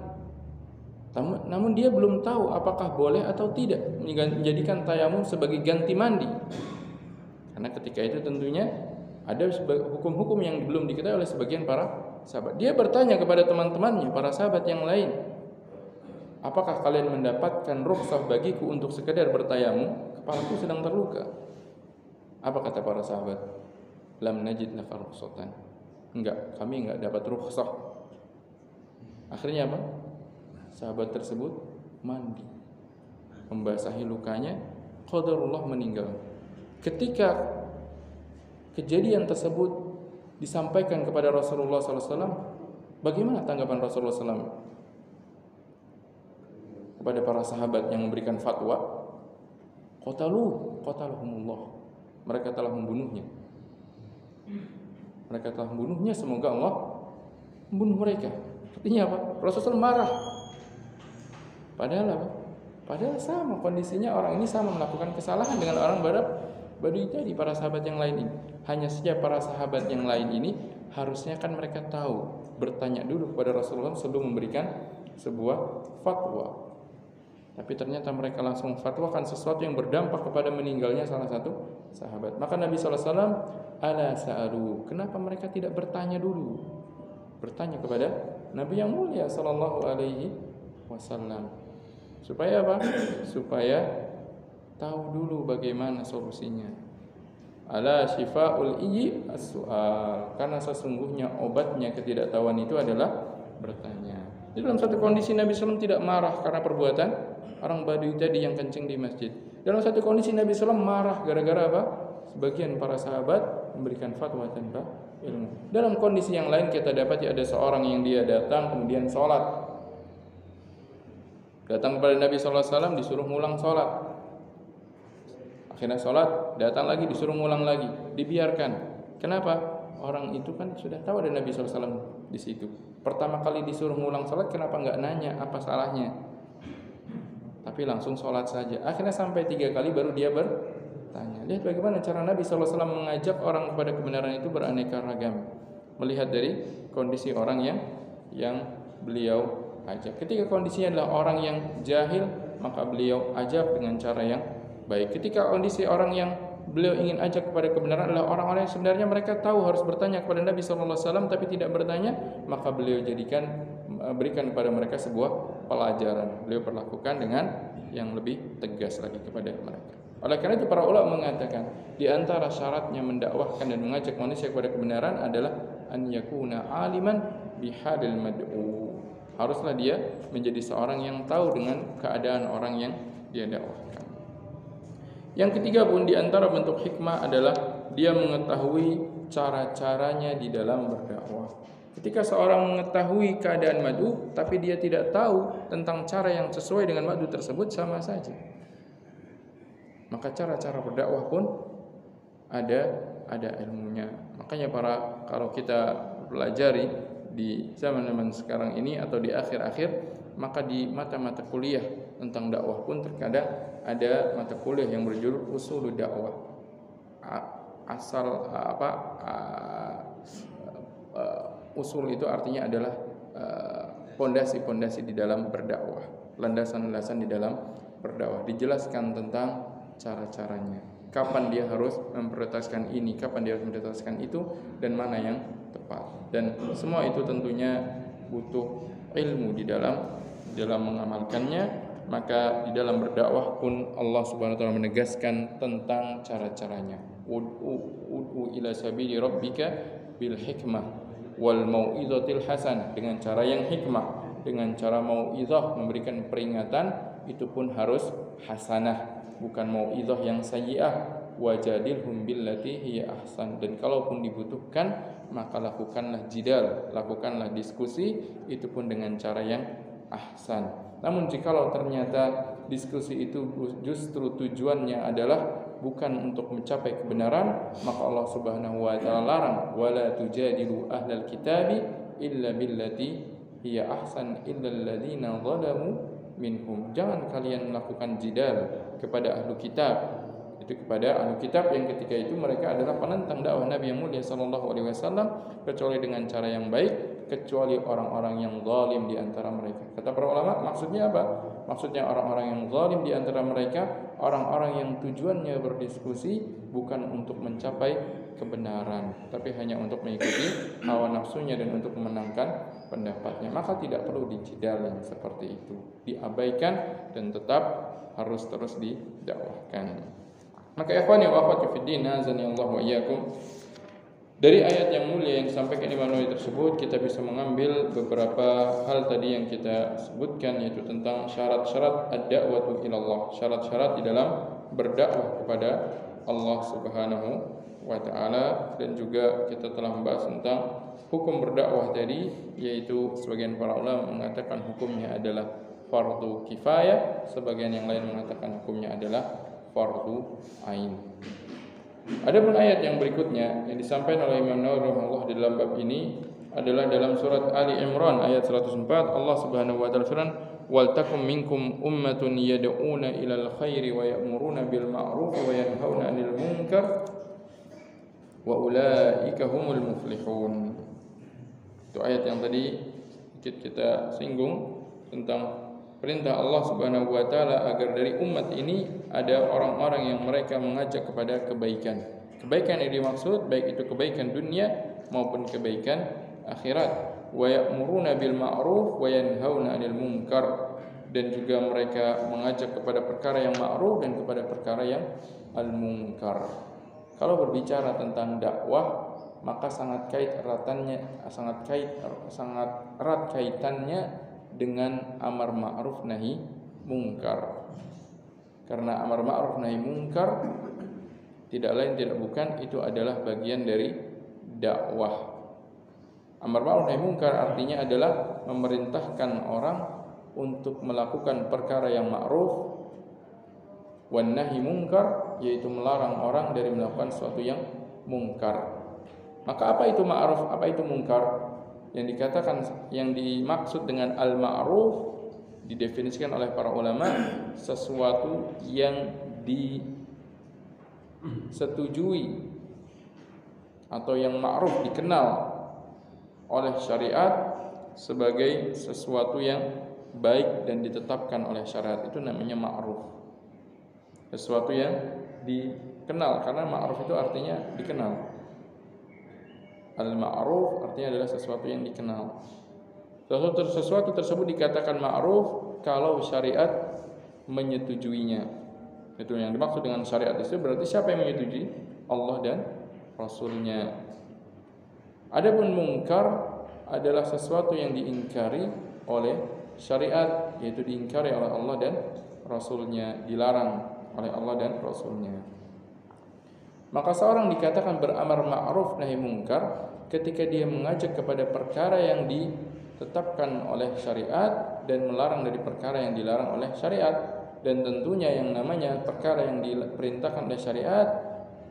Namun dia belum tahu apakah boleh atau tidak menjadikan tayamum sebagai ganti mandi. Karena ketika itu tentunya ada hukum-hukum yang belum diketahui oleh sebagian para sahabat. Dia bertanya kepada teman-temannya, para sahabat yang lain, apakah kalian mendapatkan rukhsah bagiku untuk sekedar bertayamum? Kepalaku sedang terluka. Apa kata para sahabat? Lam najid laka rukhsatan. Enggak, kami enggak dapat rukhsah. Akhirnya apa? Sahabat tersebut mandi, membasahi lukanya, qadarullah meninggal. Ketika kejadian tersebut disampaikan kepada Rasulullah SAW, bagaimana tanggapan Rasulullah SAW kepada para sahabat yang memberikan fatwa? Qatalahumullah. Mereka telah membunuhnya. Mereka telah membunuhnya, semoga Allah membunuh mereka. Artinya apa? Rasulullah marah. Padahal apa? Padahal sama kondisinya, orang ini sama melakukan kesalahan dengan orang Badu Jadi para sahabat yang lain ini. Hanya saja para sahabat yang lain ini harusnya kan mereka tahu, bertanya dulu kepada Rasulullah sebelum memberikan sebuah fatwa. Tapi ternyata mereka langsung fatwakan sesuatu yang berdampak kepada meninggalnya salah satu sahabat. Maka Nabi SAW, ala sa'alu, kenapa mereka tidak bertanya dulu? Bertanya kepada Nabi yang mulia sallallahu alaihi wasallam. Supaya apa? Supaya tahu dulu bagaimana solusinya. Ala syifa'ul iyyi as-su'al. Karena sesungguhnya obatnya ketidaktahuan itu adalah bertanya. Di dalam satu kondisi Nabi SAW tidak marah karena perbuatan orang Badui tadi yang kencing di masjid. Dalam satu kondisi Nabi SAW marah gara-gara apa? Sebagian para sahabat memberikan fatwa tanpa ilmu. Dalam kondisi yang lain kita dapati ada seorang yang dia datang kemudian sholat. Datang kepada Nabi SAW disuruh ngulang sholat. Akhirnya sholat, datang lagi disuruh ngulang lagi. Dibiarkan. Kenapa? Orang itu kan sudah tahu ada Nabi SAW di situ. Pertama kali disuruh ngulang sholat, kenapa nggak nanya apa salahnya? Tapi langsung sholat saja. Akhirnya sampai 3 kali baru dia bertanya. Lihat bagaimana cara Nabi SAW mengajak orang kepada kebenaran itu beraneka ragam. Melihat dari kondisi orang yang beliau ajak. Ketika kondisinya adalah orang yang jahil, maka beliau ajak dengan cara yang baik. Ketika kondisi orang yang beliau ingin ajak kepada kebenaran adalah orang-orang yang sebenarnya mereka tahu harus bertanya kepada Nabi SAW tapi tidak bertanya, maka beliau berikan kepada mereka sebuah pelajaran. Beliau perlakukan dengan yang lebih tegas lagi kepada mereka. Oleh karena itu para ulama mengatakan di antara syaratnya mendakwahkan dan mengajak manusia kepada kebenaran adalah an yakuna aliman bihadil mad'u. Haruslah dia menjadi seorang yang tahu dengan keadaan orang yang dia dakwahkan. Yang ketiga pun di antara bentuk hikmah adalah dia mengetahui cara-caranya di dalam berdakwah. Ketika seorang mengetahui keadaan madu tapi dia tidak tahu tentang cara yang sesuai dengan madu tersebut, sama saja. Maka cara-cara berdakwah pun ada ilmunya. Makanya kalau kita pelajari di zaman-zaman sekarang ini atau di akhir-akhir, maka di mata-mata kuliah tentang dakwah pun terkadang ada mata kuliah yang berjudul usul dakwah. Usul itu artinya adalah pondasi-pondasi di dalam berdakwah, landasan-landasan di dalam berdakwah. Dijelaskan tentang cara-caranya, kapan dia harus memprioritaskan ini, kapan dia harus memprioritaskan itu, dan mana yang tepat. Dan semua itu tentunya butuh ilmu di dalam mengamalkannya. Maka di dalam berdakwah pun Allah Subhanahu wa taala menegaskan tentang cara-caranya. Ud'u ila sabili rabbika bil hikmah wal mau'izatil hasanah, dengan cara yang hikmah, dengan cara mau'izah, memberikan peringatan, itu pun harus hasanah, bukan mau'izah yang sayyi'ah. Wajadilhum billati hiya ahsan, dan kalaupun dibutuhkan maka lakukanlah jidal, lakukanlah diskusi, itu pun dengan cara yang ahsan. Namun jikalau ternyata diskusi itu justru tujuannya adalah bukan untuk mencapai kebenaran, maka Allah Subhanahu wa taala larang, wala tujadilu ahlal kitabi illa billati hiya ahsan illal ladzina zalamu minhum. Jangan kalian melakukan jidal kepada ahlu kitab. Itu kepada ahlu kitab yang ketika itu mereka adalah penentang dakwah Nabi yang mulia sallallahu alaihi wasallam, kecuali dengan cara yang baik. kecuali orang-orang yang zalim di antara mereka. Kata para ulama, maksudnya apa? Maksudnya orang-orang yang zalim di antara mereka, orang-orang yang tujuannya berdiskusi bukan untuk mencapai kebenaran, tapi hanya untuk mengikuti hawa nafsunya dan untuk memenangkan pendapatnya. Maka tidak perlu dicidal yang seperti itu, diabaikan dan tetap harus terus didakwahkan. Maka ikhwani wa akhwati fiddin, azani Allah wa iyyakum, dari ayat yang mulia yang disampaikan Imam Nawawi tersebut kita bisa mengambil beberapa hal tadi yang kita sebutkan, yaitu tentang syarat-syarat ad-da'watu ilallah, syarat-syarat di dalam berdakwah kepada Allah Subhanahu wa taala, dan juga kita telah membahas tentang hukum berdakwah tadi, yaitu sebagian para ulama mengatakan hukumnya adalah fardu kifayah, sebagian yang lain mengatakan hukumnya adalah fardu ain. Adapun ayat yang berikutnya yang disampaikan oleh Imam Nawawi rahimahullah di dalam bab ini adalah dalam surat Ali Imran ayat 104. Allah Subhanahu wa taala firman, "Wal takum minkum ummatun yad'una ilal khairi wa ya'muruna bil ma'ruf wa yanhauna 'anil munkar wa ulaika humul muflihun." Itu ayat yang tadi kita singgung tentang perintah Allah Subhanahu wa taala agar dari umat ini ada orang-orang yang mereka mengajak kepada kebaikan. Kebaikan yang dimaksud baik itu kebaikan dunia maupun kebaikan akhirat. Wa ya'muruna bil ma'ruf wa yanhauna 'anil munkar, dan juga mereka mengajak kepada perkara yang ma'ruf dan kepada perkara yang al-munkar. Kalau berbicara tentang dakwah, maka sangat erat kaitannya dengan amar ma'ruf nahi munkar. Karena amar ma'ruf nahi munkar tidak lain tidak bukan itu adalah bagian dari dakwah. Amar ma'ruf nahi munkar artinya adalah memerintahkan orang untuk melakukan perkara yang ma'ruf, wan nahi munkar yaitu melarang orang dari melakukan sesuatu yang mungkar. Maka apa itu ma'ruf, apa itu munkar? Yang dikatakan, yang dimaksud dengan al-ma'ruf didefinisikan oleh para ulama sesuatu yang disetujui atau yang ma'ruf dikenal oleh syariat sebagai sesuatu yang baik dan ditetapkan oleh syariat, itu namanya ma'ruf. Sesuatu yang dikenal, karena ma'ruf itu artinya dikenal. Al-ma'ruf artinya adalah sesuatu yang dikenal. Sesuatu tersebut dikatakan ma'ruf kalau syariat menyetujuinya. Itu yang dimaksud dengan syariat itu, berarti siapa yang menyetujui? Allah dan Rasulnya. Adapun mungkar adalah sesuatu yang diingkari oleh syariat, yaitu diingkari oleh Allah dan Rasulnya, dilarang oleh Allah dan Rasulnya. Maka seorang dikatakan beramar ma'ruf nahi munkar ketika dia mengajak kepada perkara yang ditetapkan oleh syariat dan melarang dari perkara yang dilarang oleh syariat. Dan tentunya yang namanya perkara yang diperintahkan oleh syariat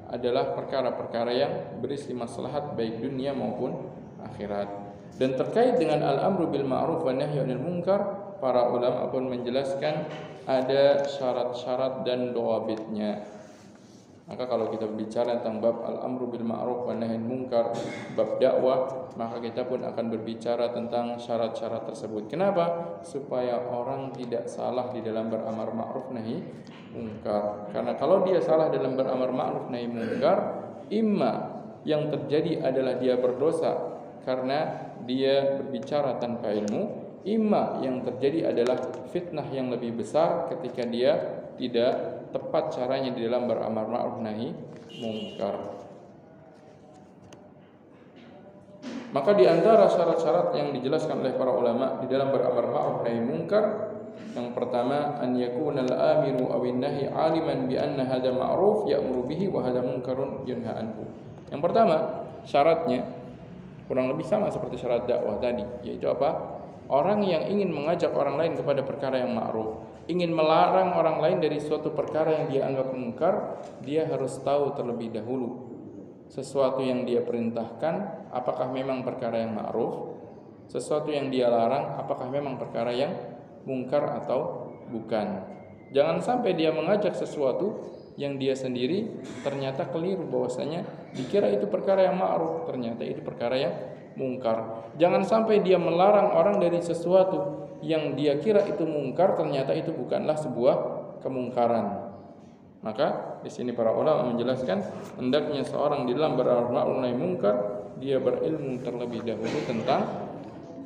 adalah perkara-perkara yang berisi maslahat baik dunia maupun akhirat. Dan terkait dengan al-amru bil ma'ruf wa nahyi 'anil munkar, para ulama pun menjelaskan ada syarat-syarat dan dhawabitnya. Maka kalau kita berbicara tentang bab al-amru bil ma'ruf wa nahyi 'anil munkar, bab dakwah, maka kita pun akan berbicara tentang syarat-syarat tersebut. Kenapa? Supaya orang tidak salah di dalam beramar ma'ruf nahi munkar. Karena kalau dia salah dalam beramar ma'ruf nahi munkar, imma yang terjadi adalah dia berdosa karena dia berbicara tanpa ilmu, imma yang terjadi adalah fitnah yang lebih besar ketika dia tidak tepat caranya di dalam beramar ma'ruf nahi munkar. Maka di antara syarat-syarat yang dijelaskan oleh para ulama di dalam beramar ma'ruf nahi munkar, yang pertama, an yakuna al-amiru aw an-nahi 'aliman bi anna hadha ma'ruf ya'muru bihi wa hadha munkarun yunha anhu. Yang pertama, syaratnya kurang lebih sama seperti syarat dakwah tadi, yaitu apa? Orang yang ingin mengajak orang lain kepada perkara yang ma'ruf, ingin melarang orang lain dari suatu perkara yang dia anggap munkar, dia harus tahu terlebih dahulu sesuatu yang dia perintahkan apakah memang perkara yang ma'ruf, sesuatu yang dia larang apakah memang perkara yang munkar atau bukan. Jangan sampai dia mengajak sesuatu yang dia sendiri ternyata keliru, bahwasanya dikira itu perkara yang ma'ruf, ternyata itu perkara yang mungkar. Jangan sampai dia melarang orang dari sesuatu yang dia kira itu mungkar, ternyata itu bukanlah sebuah kemungkaran. Maka di sini para ulama menjelaskan hendaknya seorang di dalam beramar ma'ruf nahi munkar dia berilmu terlebih dahulu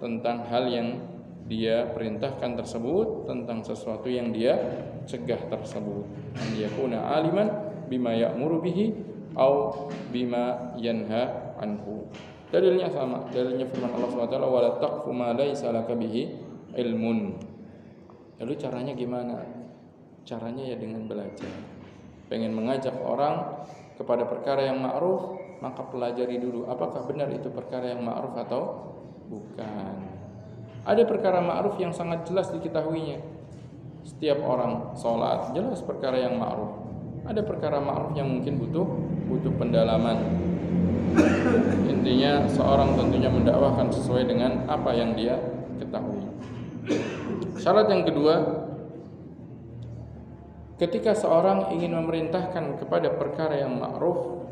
tentang hal yang dia perintahkan tersebut, tentang sesuatu yang dia cegah tersebut. An yakuna aliman bima ya'muru bihi au bima yanha anhu. Dalilnya sama, dalilnya firman Allah SWT, wala taqfu ma laysa laka bihi ilmun. Lalu caranya gimana? Caranya ya dengan belajar. Pengen mengajak orang kepada perkara yang ma'ruf, maka pelajari dulu apakah benar itu perkara yang ma'ruf atau bukan. Ada perkara ma'ruf yang sangat jelas diketahuinya. Setiap orang sholat jelas perkara yang ma'ruf. Ada perkara ma'ruf yang mungkin butuh pendalaman. Intinya seorang tentunya mendakwahkan sesuai dengan apa yang dia ketahui. Syarat yang kedua, ketika seorang ingin memerintahkan kepada perkara yang ma'ruf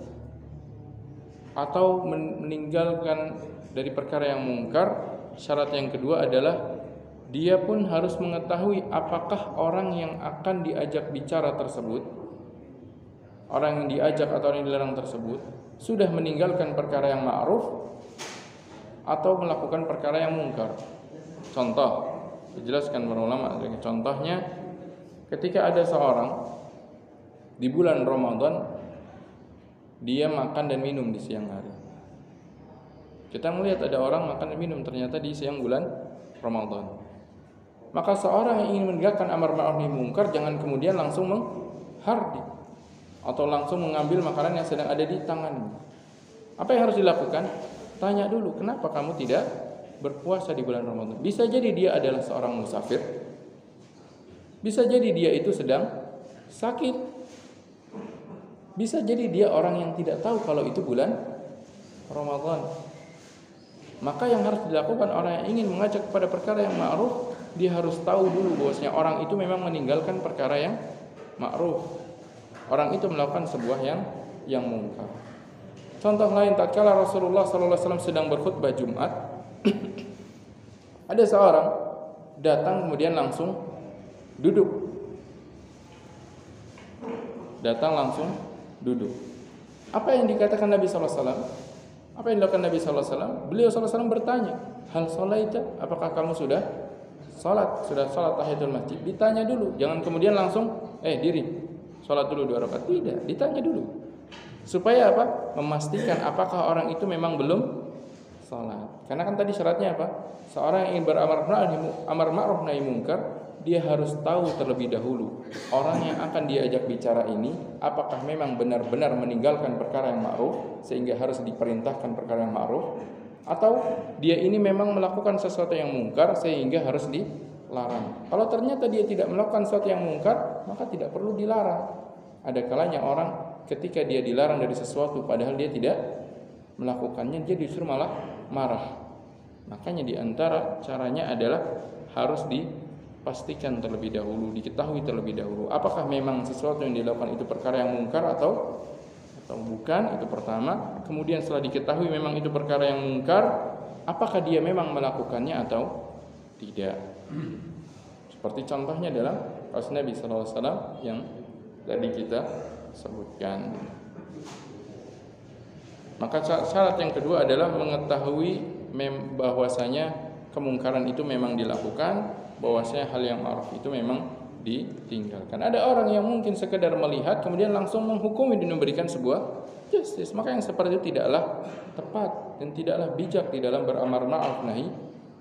atau meninggalkan dari perkara yang mungkar, syarat yang kedua adalah dia pun harus mengetahui apakah orang yang akan diajak bicara tersebut, orang yang diajak atau yang dilarang tersebut sudah meninggalkan perkara yang ma'ruf atau melakukan perkara yang mungkar. Contoh, dijelaskan para ulama, contohnya ketika ada seorang di bulan Ramadan dia makan dan minum di siang hari. Kita melihat ada orang makan dan minum ternyata di siang bulan Ramadan. Maka seorang yang ingin menegakkan amar ma'ruf nahi munkar jangan kemudian langsung menghardik atau langsung mengambil makanan yang sedang ada di tangannya. Apa yang harus dilakukan? Tanya dulu, kenapa kamu tidak berpuasa di bulan Ramadan? Bisa jadi dia adalah seorang musafir. Bisa jadi dia itu sedang sakit. Bisa jadi dia orang yang tidak tahu kalau itu bulan Ramadan. Maka yang harus dilakukan orang yang ingin mengajak kepada perkara yang ma'ruf, dia harus tahu dulu bahwasanya orang itu memang meninggalkan perkara yang ma'ruf. Orang itu melakukan sebuah yang mungkar. Contoh lain, tatkala Rasulullah SAW sedang berkhutbah Jumat, ada seorang datang kemudian langsung duduk. Datang langsung duduk. Apa yang dikatakan Nabi SAW? Apa yang dilakukan Nabi SAW? Beliau SAW bertanya, hal sholaita? Apakah kamu sudah sholat? Sudah sholat tahiyatul masjid? Ditanya dulu, jangan kemudian langsung diri sholat dulu 2 rakaat. Tidak, ditanya dulu. Supaya apa? Memastikan apakah orang itu memang belum sholat. Karena kan tadi syaratnya apa? Seorang yang ingin beramar ma'ruf nahi munkar, dia harus tahu terlebih dahulu orang yang akan diajak bicara ini apakah memang benar-benar meninggalkan perkara yang ma'ruf sehingga harus diperintahkan perkara yang ma'ruf, atau dia ini memang melakukan sesuatu yang mungkar sehingga harus dilarang. Kalau ternyata dia tidak melakukan sesuatu yang mungkar, maka tidak perlu dilarang. Ada kalanya orang ketika dia dilarang dari sesuatu padahal dia tidak melakukannya, dia justru malah marah. Makanya di antara caranya adalah harus dipastikan terlebih dahulu, diketahui terlebih dahulu apakah memang sesuatu yang dilakukan itu perkara yang mungkar atau bukan. Itu pertama. Kemudian setelah diketahui memang itu perkara yang mungkar, apakah dia memang melakukannya atau tidak. Seperti contohnya dalam kasus Nabi SAW yang tadi kita sebutkan. Maka syarat yang kedua adalah mengetahui bahwasanya kemungkaran itu memang dilakukan, bahwasanya hal yang ma'ruf itu memang ditinggalkan. Ada orang yang mungkin sekedar melihat kemudian langsung menghukumi dan memberikan sebuah justice. Maka yang seperti itu tidaklah tepat dan tidaklah bijak di dalam beramar ma'ruf nahi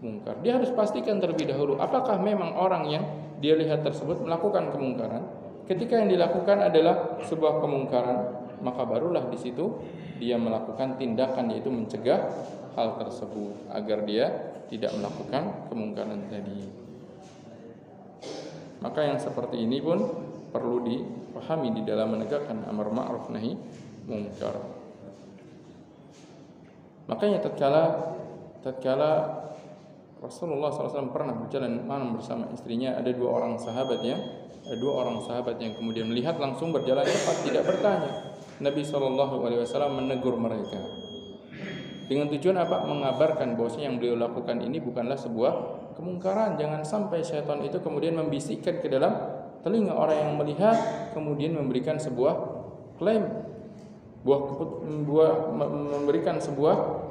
munkar. Dia harus pastikan terlebih dahulu apakah memang orang yang dia lihat tersebut melakukan kemungkaran. Ketika yang dilakukan adalah sebuah kemungkaran, maka barulah di situ dia melakukan tindakan, yaitu mencegah hal tersebut agar dia tidak melakukan kemungkaran tadi. Maka yang seperti ini pun perlu dipahami di dalam menegakkan amar ma'ruf nahi munkar. Makanya tatkala Rasulullah SAW pernah berjalan malam bersama istrinya, ada dua orang sahabat yang kemudian melihat langsung berjalan cepat, tidak bertanya. Nabi SAW menegur mereka. Dengan tujuan apa? Mengabarkan bahwasanya yang beliau lakukan ini bukanlah sebuah kemungkaran. Jangan sampai syaitan itu kemudian membisikkan ke dalam telinga orang yang melihat, kemudian memberikan sebuah klaim, memberikan sebuah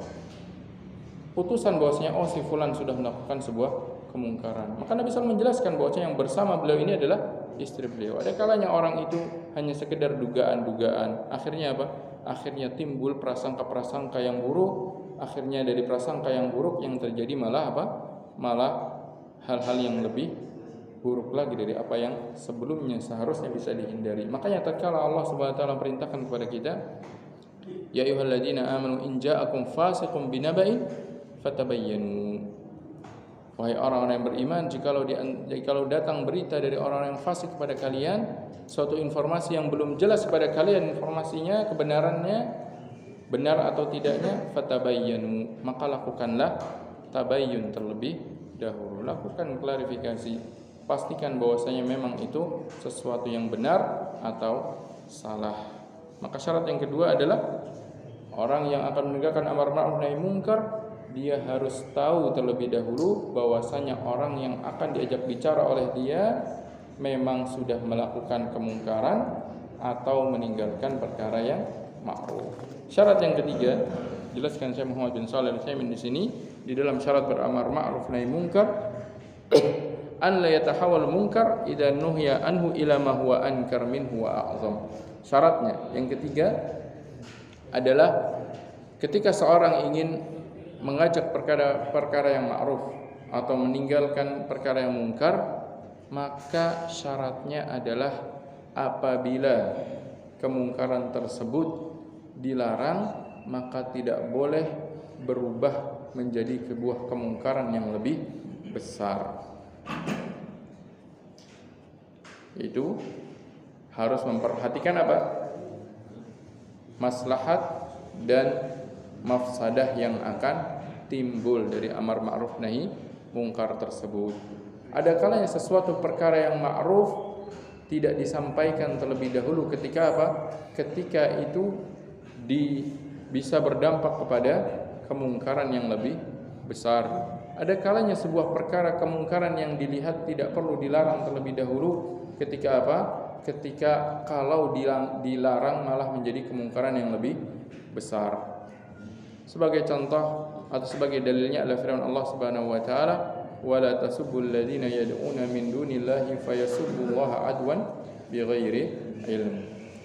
putusan bahwasanya oh si fulan sudah melakukan sebuah kemungkaran. Maka Nabi SAW menjelaskan bahwasanya yang bersama beliau ini adalah istri beliau. Ada kalanya orang itu hanya sekedar dugaan-dugaan. Akhirnya apa? Akhirnya timbul prasangka-prasangka yang buruk. Akhirnya dari prasangka yang buruk yang terjadi malah apa? Malah hal-hal yang lebih buruk lagi dari apa yang sebelumnya seharusnya bisa dihindari. Makanya tatkala Allah Subhanahu wa taala perintahkan kepada kita, ya ayyuhalladzina amanu in ja'akum fasiqun binaba'in fatabayyanu. Wahai orang-orang yang beriman, jikalau datang berita dari orang yang fasik kepada kalian, suatu informasi yang belum jelas kepada kalian informasinya, kebenarannya, benar atau tidaknya, fatabayyanu, maka lakukanlah tabayyun terlebih dahulu. Lakukan klarifikasi, pastikan bahwasanya memang itu sesuatu yang benar atau salah. Maka syarat yang kedua adalah orang yang akan menegakkan amar ma'ruf nahi munkar, dia harus tahu terlebih dahulu bahwasanya orang yang akan diajak bicara oleh dia memang sudah melakukan kemungkaran atau meninggalkan perkara yang ma'ruf. Syarat yang ketiga, jelaskan Syekh Muhammad bin Shalih Al-Utsaimin di sini, di dalam syarat beramar ma'ruf nahi munkar, an la yatahawal munkar idza nuhiya anhu ila ma huwa ankar minhu wa a'zam. Syaratnya yang ketiga adalah ketika seorang ingin mengajak perkara yang ma'ruf atau meninggalkan perkara yang mungkar, maka syaratnya adalah apabila kemungkaran tersebut dilarang, maka tidak boleh berubah menjadi sebuah kemungkaran yang lebih besar. Itu harus memperhatikan apa? Maslahat dan mafsadah yang akan timbul dari amar ma'ruf nahi mungkar tersebut. Ada kalanya sesuatu perkara yang ma'ruf tidak disampaikan terlebih dahulu ketika apa? Ketika itu bisa berdampak kepada kemungkaran yang lebih besar. Ada kalanya sebuah perkara kemungkaran yang dilihat tidak perlu dilarang terlebih dahulu ketika apa? Ketika kalau dilarang malah menjadi kemungkaran yang lebih besar. Sebagai contoh atau sebagai dalilnya adalah firman Allah Subhanahu wa taala, "Wa la tasubbul ladzina yad'una min dunillahi fayasubbullaha adwan bighairi ilm."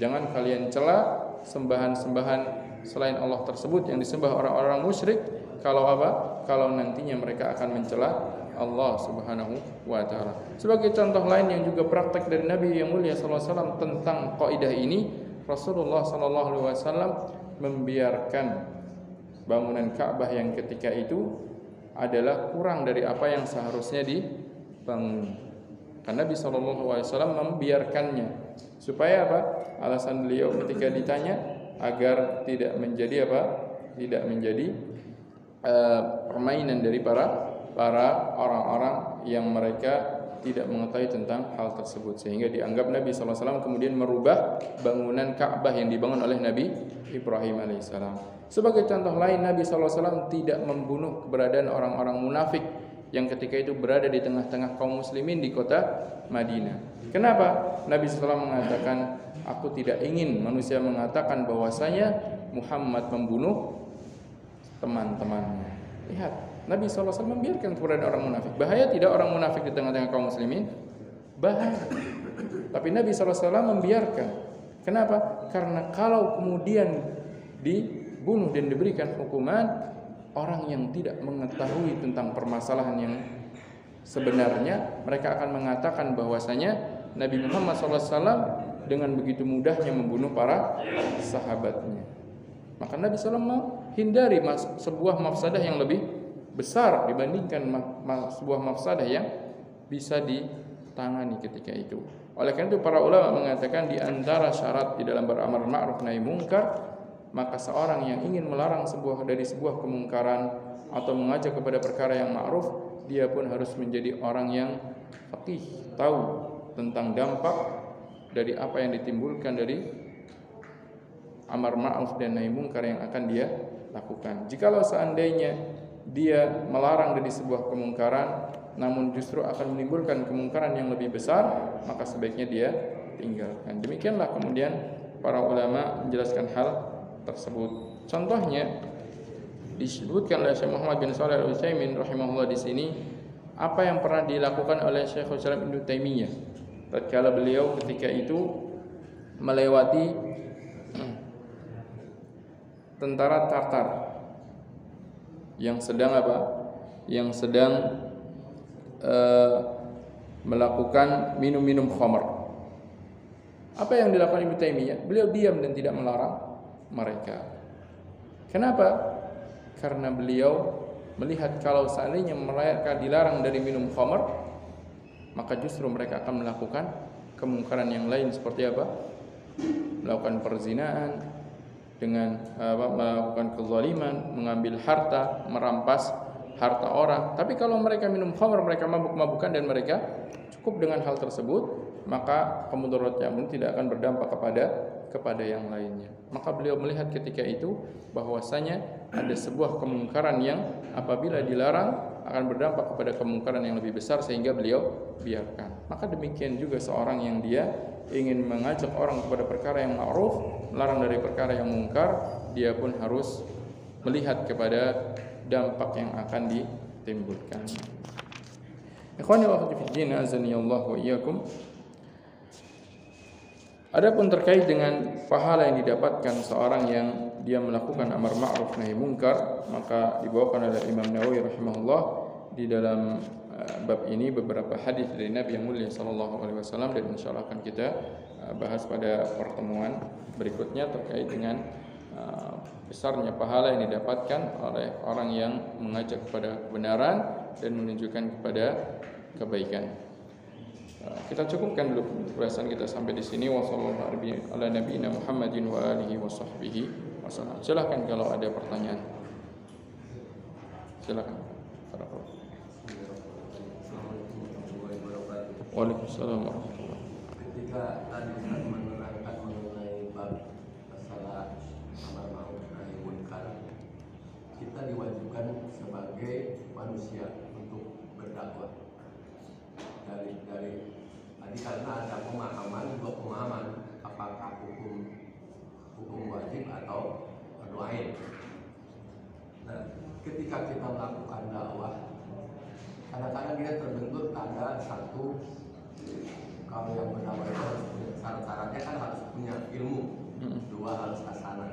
Jangan kalian cela sembahan-sembahan selain Allah tersebut yang disembah orang-orang musyrik, kalau apa? Kalau nantinya mereka akan mencela Allah Subhanahu wa taala. Sebagai contoh lain yang juga praktek dari Nabi yang mulia sallallahu alaihi wasallam tentang kaidah ini, Rasulullah sallallahu alaihi wasallam membiarkan bangunan Ka'bah yang ketika itu adalah kurang dari apa yang seharusnya dibangun. Karena Nabi SAW membiarkannya supaya apa? Alasan beliau ketika ditanya agar tidak menjadi apa? Tidak menjadi permainan dari para orang-orang yang mereka tidak mengetahui tentang hal tersebut, sehingga dianggap Nabi SAW kemudian merubah bangunan Ka'bah yang dibangun oleh Nabi Ibrahim alaihissalam. Sebagai contoh lain, Nabi SAW tidak membunuh keberadaan orang-orang munafik yang ketika itu berada di tengah-tengah kaum muslimin di kota Madinah. Kenapa? Nabi SAW mengatakan, aku tidak ingin manusia mengatakan bahwasanya Muhammad membunuh teman-temannya. Lihat, Nabi SAW membiarkan keberadaan orang munafik. Bahaya tidak orang munafik di tengah-tengah kaum muslimin? Bahaya. Tapi Nabi SAW membiarkan. Kenapa? Karena kalau kemudian dibunuh dan diberikan hukuman, orang yang tidak mengetahui tentang permasalahan yang sebenarnya, mereka akan mengatakan bahwasanya Nabi Muhammad SAW dengan begitu mudahnya membunuh para sahabatnya. Maka Nabi SAW menghindari sebuah mafsadah yang lebih besar dibandingkan sebuah mafsadah yang bisa ditangani ketika itu. Oleh karena itu para ulama mengatakan di antara syarat di dalam beramar ma'ruf nahi munkar, maka seorang yang ingin melarang dari sebuah kemungkaran atau mengajak kepada perkara yang ma'ruf, dia pun harus menjadi orang yang faqih, tahu tentang dampak dari apa yang ditimbulkan dari amar ma'ruf dan nahi munkar yang akan dia lakukan. Jikalau seandainya dia melarang dari sebuah kemungkaran namun justru akan menimbulkan kemungkaran yang lebih besar, maka sebaiknya dia tinggalkan. Demikianlah kemudian para ulama menjelaskan hal tersebut. Contohnya disebutkan oleh Syekh Muhammad bin Shalih Al-Utsaimin rahimahullah di sini apa yang pernah dilakukan oleh Syekhul Islam Ibnu Taimiyah tatkala beliau ketika itu melewati tentara Tartar yang sedang Yang sedang melakukan minum-minum khamr. Apa yang dilakukan Ibnu Taimiyah? Beliau diam dan tidak melarang mereka. Kenapa? Karena beliau melihat kalau seandainya mereka dilarang dari minum khamr, maka justru mereka akan melakukan kemungkaran yang lain seperti apa? Melakukan perzinaan, dengan melakukan kezaliman, mengambil harta, merampas harta orang. Tapi kalau mereka minum khamr, mereka mabuk-mabukan dan mereka cukup dengan hal tersebut, maka kemudaratnya pun tidak akan berdampak kepada yang lainnya. Maka beliau melihat ketika itu bahwasanya ada sebuah kemungkaran yang apabila dilarang akan berdampak kepada kemungkaran yang lebih besar sehingga beliau biarkan. Maka demikian juga seorang yang dia ingin mengajak orang kepada perkara yang ma'ruf, melarang dari perkara yang mungkar, dia pun harus melihat kepada dampak yang akan ditimbulkan. Ikhwani wa akhwati fid din, azanillahu wa iyyakum. Adapun terkait dengan pahala yang didapatkan seorang yang dia melakukan amar ma'ruf nahi munkar, maka dibawakan oleh Imam Nawawi rahimahullah di dalam bab ini beberapa hadis dari Nabi yang mulia sallallahu alaihi wasallam, dan insyaallah akan kita bahas pada pertemuan berikutnya terkait dengan besarnya pahala yang didapatkan oleh orang yang mengajak kepada kebenaran dan menunjukkan kepada kebaikan. Kita cukupkan dulu pembahasan kita sampai di sini. Wassallallahu ala nabiyina Muhammadin wa alihi washabbihi wasallam. Silakan kalau ada pertanyaan. Silakan. Waalaikumsalam warahmatullahi wabarakatuh. Ketika tadi Ustaz menerangkan mengenai bab masalah amar ma'ruf nahi munkar, kita diwajibkan sebagai manusia untuk berdakwah. Dari tadi karena ada dua pemahaman apakah hukum wajib atau fardu ain. Nah, ketika kita melakukan dakwah, kadang-kadang dia terbentur ada satu, kalau yang berdakwah itu syarat-syaratnya kan harus punya ilmu, dua harus hasanah,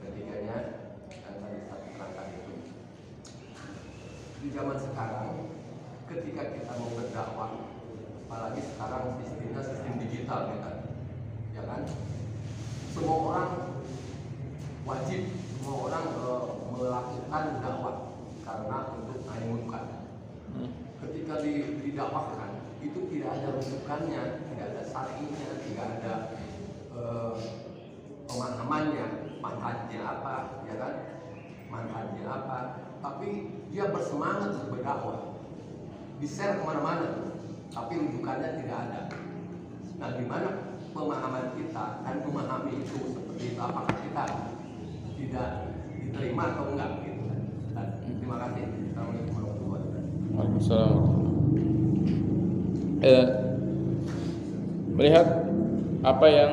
ketiganya yang tadi saya terangkan itu. Di zaman sekarang, ketika kita mau berdakwah, apalagi sekarang sistemnya sistem digital ya kan, semua orang wajib, semua orang melakukan dakwah karena untuk nahi munkar. Ketika didakwahkan itu tidak ada rujukannya, tidak ada syar'inya, tidak ada pemahamannya, manhajnya apa, ya kan, manhajnya apa, tapi dia bersemangat untuk berdakwah, di-share kemana-mana, tapi rujukannya tidak ada. Nah, gimana pemahaman kita dan memahami itu seperti itu, apakah kita tidak diterima atau enggak gitu kan? Terima kasih. Assalamualaikum warahmatullahi wabarakatuh. Waalaikumsalam. Melihat apa yang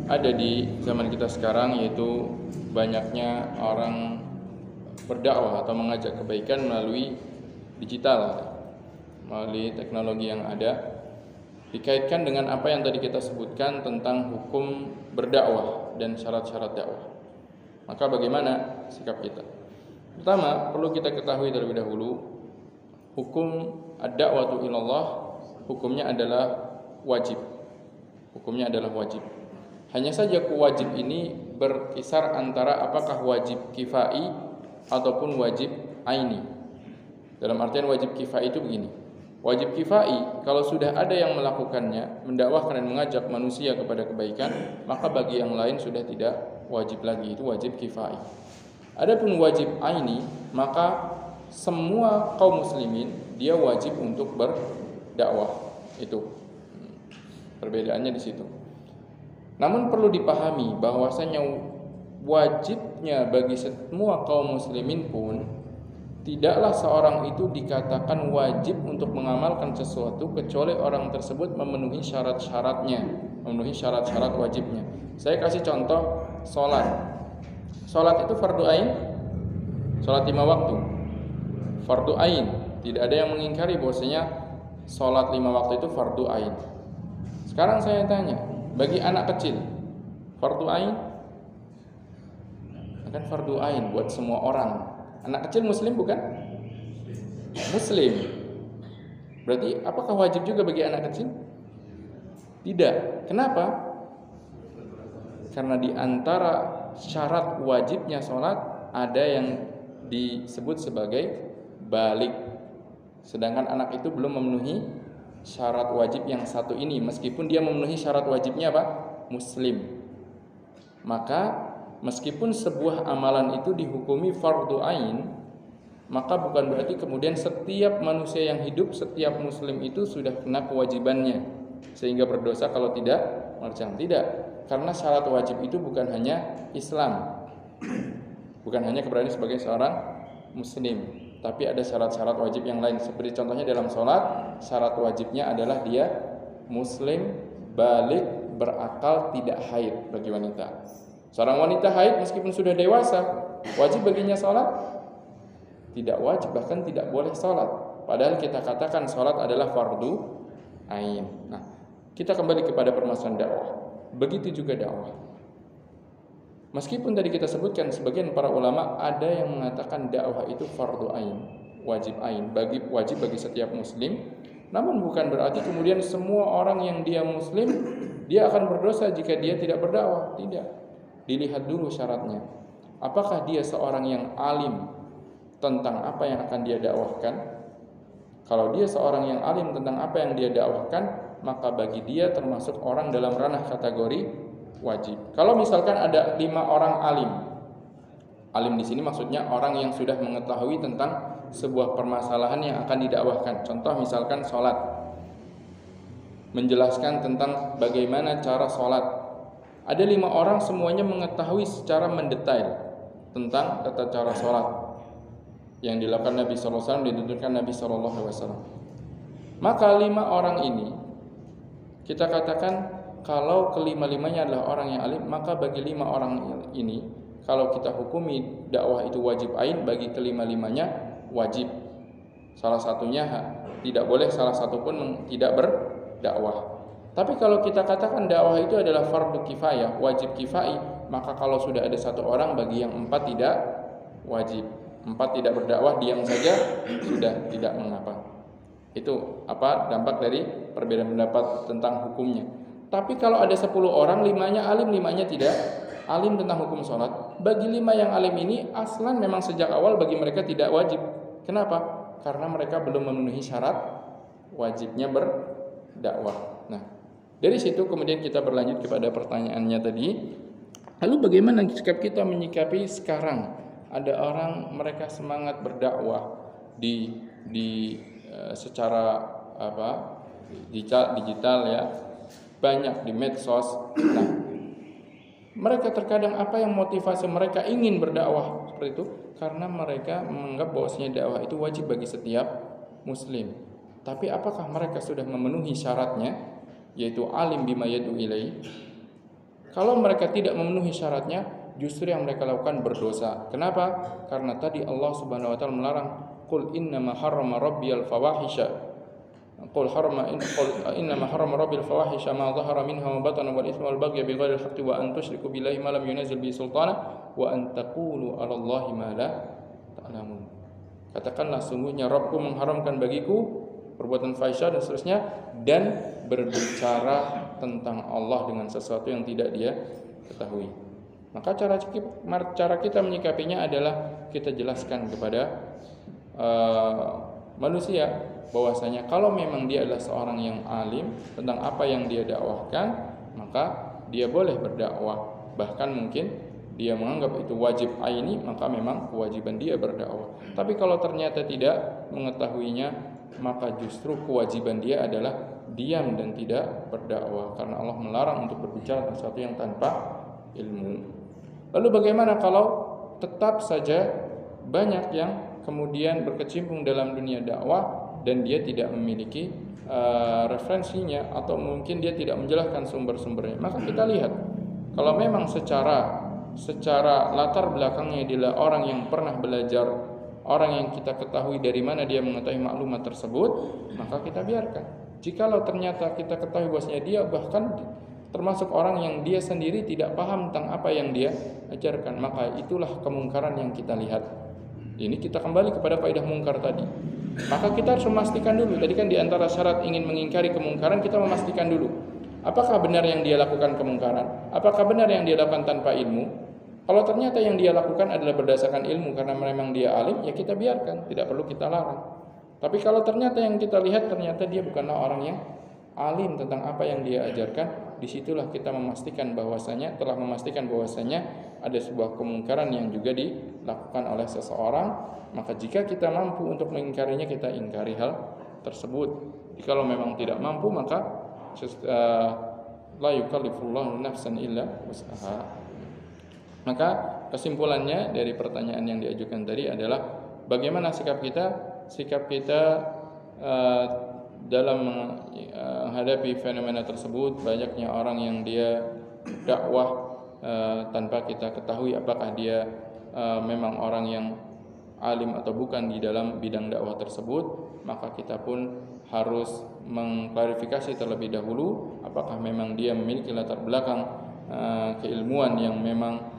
ada di zaman kita sekarang, yaitu banyaknya orang berdakwah atau mengajak kebaikan melalui digital, melalui teknologi yang ada, dikaitkan dengan apa yang tadi kita sebutkan tentang hukum berdakwah dan syarat-syarat dakwah. Maka bagaimana sikap kita? Pertama, perlu kita ketahui terlebih dahulu, hukum ad-da'watu ilallah, hukumnya adalah wajib. Hukumnya adalah wajib. Hanya saja wajib ini berkisar antara apakah wajib kifai ataupun wajib aini. Dalam artian wajib kifai itu begini. Wajib kifai, kalau sudah ada yang melakukannya, mendakwahkan dan mengajak manusia kepada kebaikan, maka bagi yang lain sudah tidak wajib lagi, itu wajib kifai. Adapun wajib aini, maka semua kaum muslimin dia wajib untuk berdakwah. Itu perbedaannya di situ. Namun perlu dipahami bahwasanya wajibnya bagi semua kaum muslimin pun tidaklah seorang itu dikatakan wajib untuk mengamalkan sesuatu kecuali orang tersebut memenuhi syarat-syaratnya, memenuhi syarat-syarat wajibnya. Saya kasih contoh sholat. Sholat itu fardu ain, sholat 5 waktu, fardu ain. Tidak ada yang mengingkari bahwasanya sholat 5 waktu itu fardu ain. Sekarang saya tanya, bagi anak kecil, fardu ain? Kan fardu ain buat semua orang. Anak kecil muslim bukan? Muslim. Berarti apakah wajib juga bagi anak kecil? Tidak. Kenapa? Karena di antara syarat wajibnya sholat ada yang disebut sebagai balik. Sedangkan anak itu belum memenuhi syarat wajib yang satu ini, meskipun dia memenuhi syarat wajibnya apa? Muslim. Maka meskipun sebuah amalan itu dihukumi fardu ain, maka bukan berarti kemudian setiap manusia yang hidup, setiap muslim itu sudah kena kewajibannya sehingga berdosa kalau tidak mengerjakan. Tidak, karena syarat wajib itu bukan hanya Islam, bukan hanya keberanian sebagai seorang muslim, tapi ada syarat-syarat wajib yang lain. Seperti contohnya dalam sholat, syarat wajibnya adalah dia muslim, balik, berakal, tidak haid bagi wanita. Seorang wanita haid meskipun sudah dewasa, wajib baginya sholat? Tidak wajib, bahkan tidak boleh sholat. Padahal kita katakan sholat adalah fardu ain. Nah, kita kembali kepada permasalahan dakwah. Begitu juga dakwah. Meskipun tadi kita sebutkan sebagian para ulama ada yang mengatakan dakwah itu fardu ain, wajib ain, wajib bagi setiap muslim. Namun bukan berarti kemudian semua orang yang dia muslim dia akan berdosa jika dia tidak berdakwah. Tidak. Dilihat dulu syaratnya. Apakah dia seorang yang alim tentang apa yang akan dia dakwahkan? Kalau dia seorang yang alim tentang apa yang dia dakwahkan, maka bagi dia termasuk orang dalam ranah kategori wajib. Kalau misalkan ada 5 orang alim di sini maksudnya orang yang sudah mengetahui tentang sebuah permasalahan yang akan didakwahkan. Contoh misalkan sholat, menjelaskan tentang bagaimana cara sholat. Ada 5 orang semuanya mengetahui secara mendetail tentang tata cara sholat yang dilakukan Nabi SAW, dituturkan Nabi SAW. Maka 5 orang ini kita katakan kalau kelima-limanya adalah orang yang alim, maka bagi 5 orang ini kalau kita hukumi dakwah itu wajib ain, bagi kelima-limanya wajib. Salah satunya tidak boleh, salah satu pun tidak berdakwah. Tapi kalau kita katakan dakwah itu adalah fardu kifayah, wajib kifai, maka kalau sudah ada 1 orang, bagi yang 4 tidak wajib. 4 tidak berdakwah, diam saja, sudah tidak mengapa. Itu apa dampak dari perbedaan pendapat tentang hukumnya. Tapi kalau ada 10 orang, 5-nya alim, 5-nya tidak alim tentang hukum sholat, bagi 5 yang alim ini aslan memang sejak awal bagi mereka tidak wajib. Kenapa? Karena mereka belum memenuhi syarat wajibnya berdakwah. Nah, dari situ kemudian kita berlanjut kepada pertanyaannya tadi. Lalu bagaimana sikap kita menyikapi sekarang ada orang mereka semangat berdakwah secara digital ya, banyak di medsos. Nah, mereka terkadang apa yang motivasi mereka ingin berdakwah seperti itu? Karena mereka menganggap bahwasanya dakwah itu wajib bagi setiap muslim. Tapi apakah mereka sudah memenuhi syaratnya, yaitu alim bima yad'u ilaihi? Kalau mereka tidak memenuhi syaratnya, justru yang mereka lakukan berdosa. Kenapa? Karena tadi Allah Subhanahu wa taala melarang, qul innama harrama rabbiyal fawahisha. Qul innama harrama rabbil fawahisha ma dhahara minha wa batana wal itsma wal baghy bighairi al-haqqi wa an tusyriku billahi ma lam yunzil bihi sultana wa an taqulu 'ala Allahi ma la ta'lamun. Katakanlah sungguhnya Rabbku mengharamkan bagiku perbuatan fahisha dan seterusnya, dan berbicara tentang Allah dengan sesuatu yang tidak dia ketahui. Maka cara kita menyikapinya adalah kita jelaskan kepada manusia bahwasanya kalau memang dia adalah seorang yang alim tentang apa yang dia dakwahkan, maka dia boleh berdakwah. Bahkan mungkin dia menganggap itu wajib aini, maka memang kewajiban dia berdakwah. Tapi kalau ternyata tidak mengetahuinya, maka justru kewajiban dia adalah diam dan tidak berdakwah, karena Allah melarang untuk berbicara tentang sesuatu yang tanpa ilmu. Lalu bagaimana kalau tetap saja banyak yang kemudian berkecimpung dalam dunia dakwah dan dia tidak memiliki referensinya, atau mungkin dia tidak menjelaskan sumber-sumbernya? Maka kita lihat, kalau memang secara latar belakangnya adalah orang yang pernah belajar, orang yang kita ketahui dari mana dia mengetahui maklumat tersebut, maka kita biarkan. Jikalau ternyata kita ketahui bahwasanya dia bahkan termasuk orang yang dia sendiri tidak paham tentang apa yang dia ajarkan, maka itulah kemungkaran yang kita lihat. Ini kita kembali kepada kaidah mungkar tadi. Maka kita harus memastikan dulu. Tadi kan di antara syarat ingin mengingkari kemungkaran, kita memastikan dulu, apakah benar yang dia lakukan kemungkaran? Apakah benar yang dia lakukan tanpa ilmu? Kalau ternyata yang dia lakukan adalah berdasarkan ilmu karena memang dia alim, ya kita biarkan, tidak perlu kita larang. Tapi kalau ternyata yang kita lihat ternyata dia bukanlah orang yang alim tentang apa yang dia ajarkan, disitulah kita telah memastikan bahwasanya ada sebuah kemungkaran yang juga dilakukan oleh seseorang. Maka jika kita mampu untuk mengingkarinya, kita ingkari hal tersebut. Jikalau memang tidak mampu, maka la yukallifullahu nafsan illa wus'aha. Maka kesimpulannya dari pertanyaan yang diajukan tadi adalah bagaimana sikap kita dalam menghadapi fenomena tersebut. Banyaknya orang yang dia dakwah tanpa kita ketahui apakah dia memang orang yang alim atau bukan di dalam bidang dakwah tersebut. Maka kita pun harus mengklarifikasi terlebih dahulu apakah memang dia memiliki latar belakang keilmuan yang memang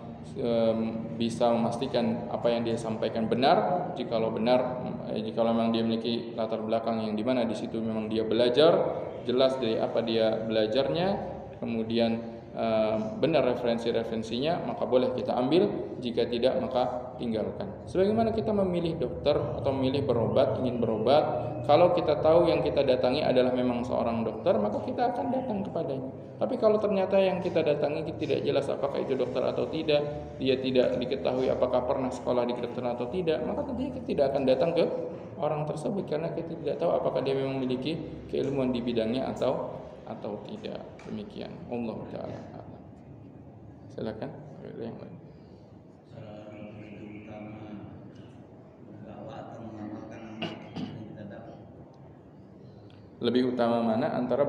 bisa memastikan apa yang dia sampaikan benar. Jikalau memang dia memiliki latar belakang yang dimana di situ memang dia belajar, jelas dari apa dia belajarnya, kemudian benar referensinya, maka boleh kita ambil. Jika tidak, maka tinggalkan. Sebagaimana kita memilih dokter atau memilih ingin berobat, kalau kita tahu yang kita datangi adalah memang seorang dokter, maka kita akan datang kepadanya. Tapi kalau ternyata yang kita datangi tidak jelas apakah itu dokter atau tidak, dia tidak diketahui apakah pernah sekolah di kedokteran atau tidak, maka tentunya kita tidak akan datang ke orang tersebut karena kita tidak tahu apakah dia memang memiliki keilmuan di bidangnya atau tidak. Demikian. Allah Ta'ala. Silakan. Ada yang lain. Lebih utama mana antara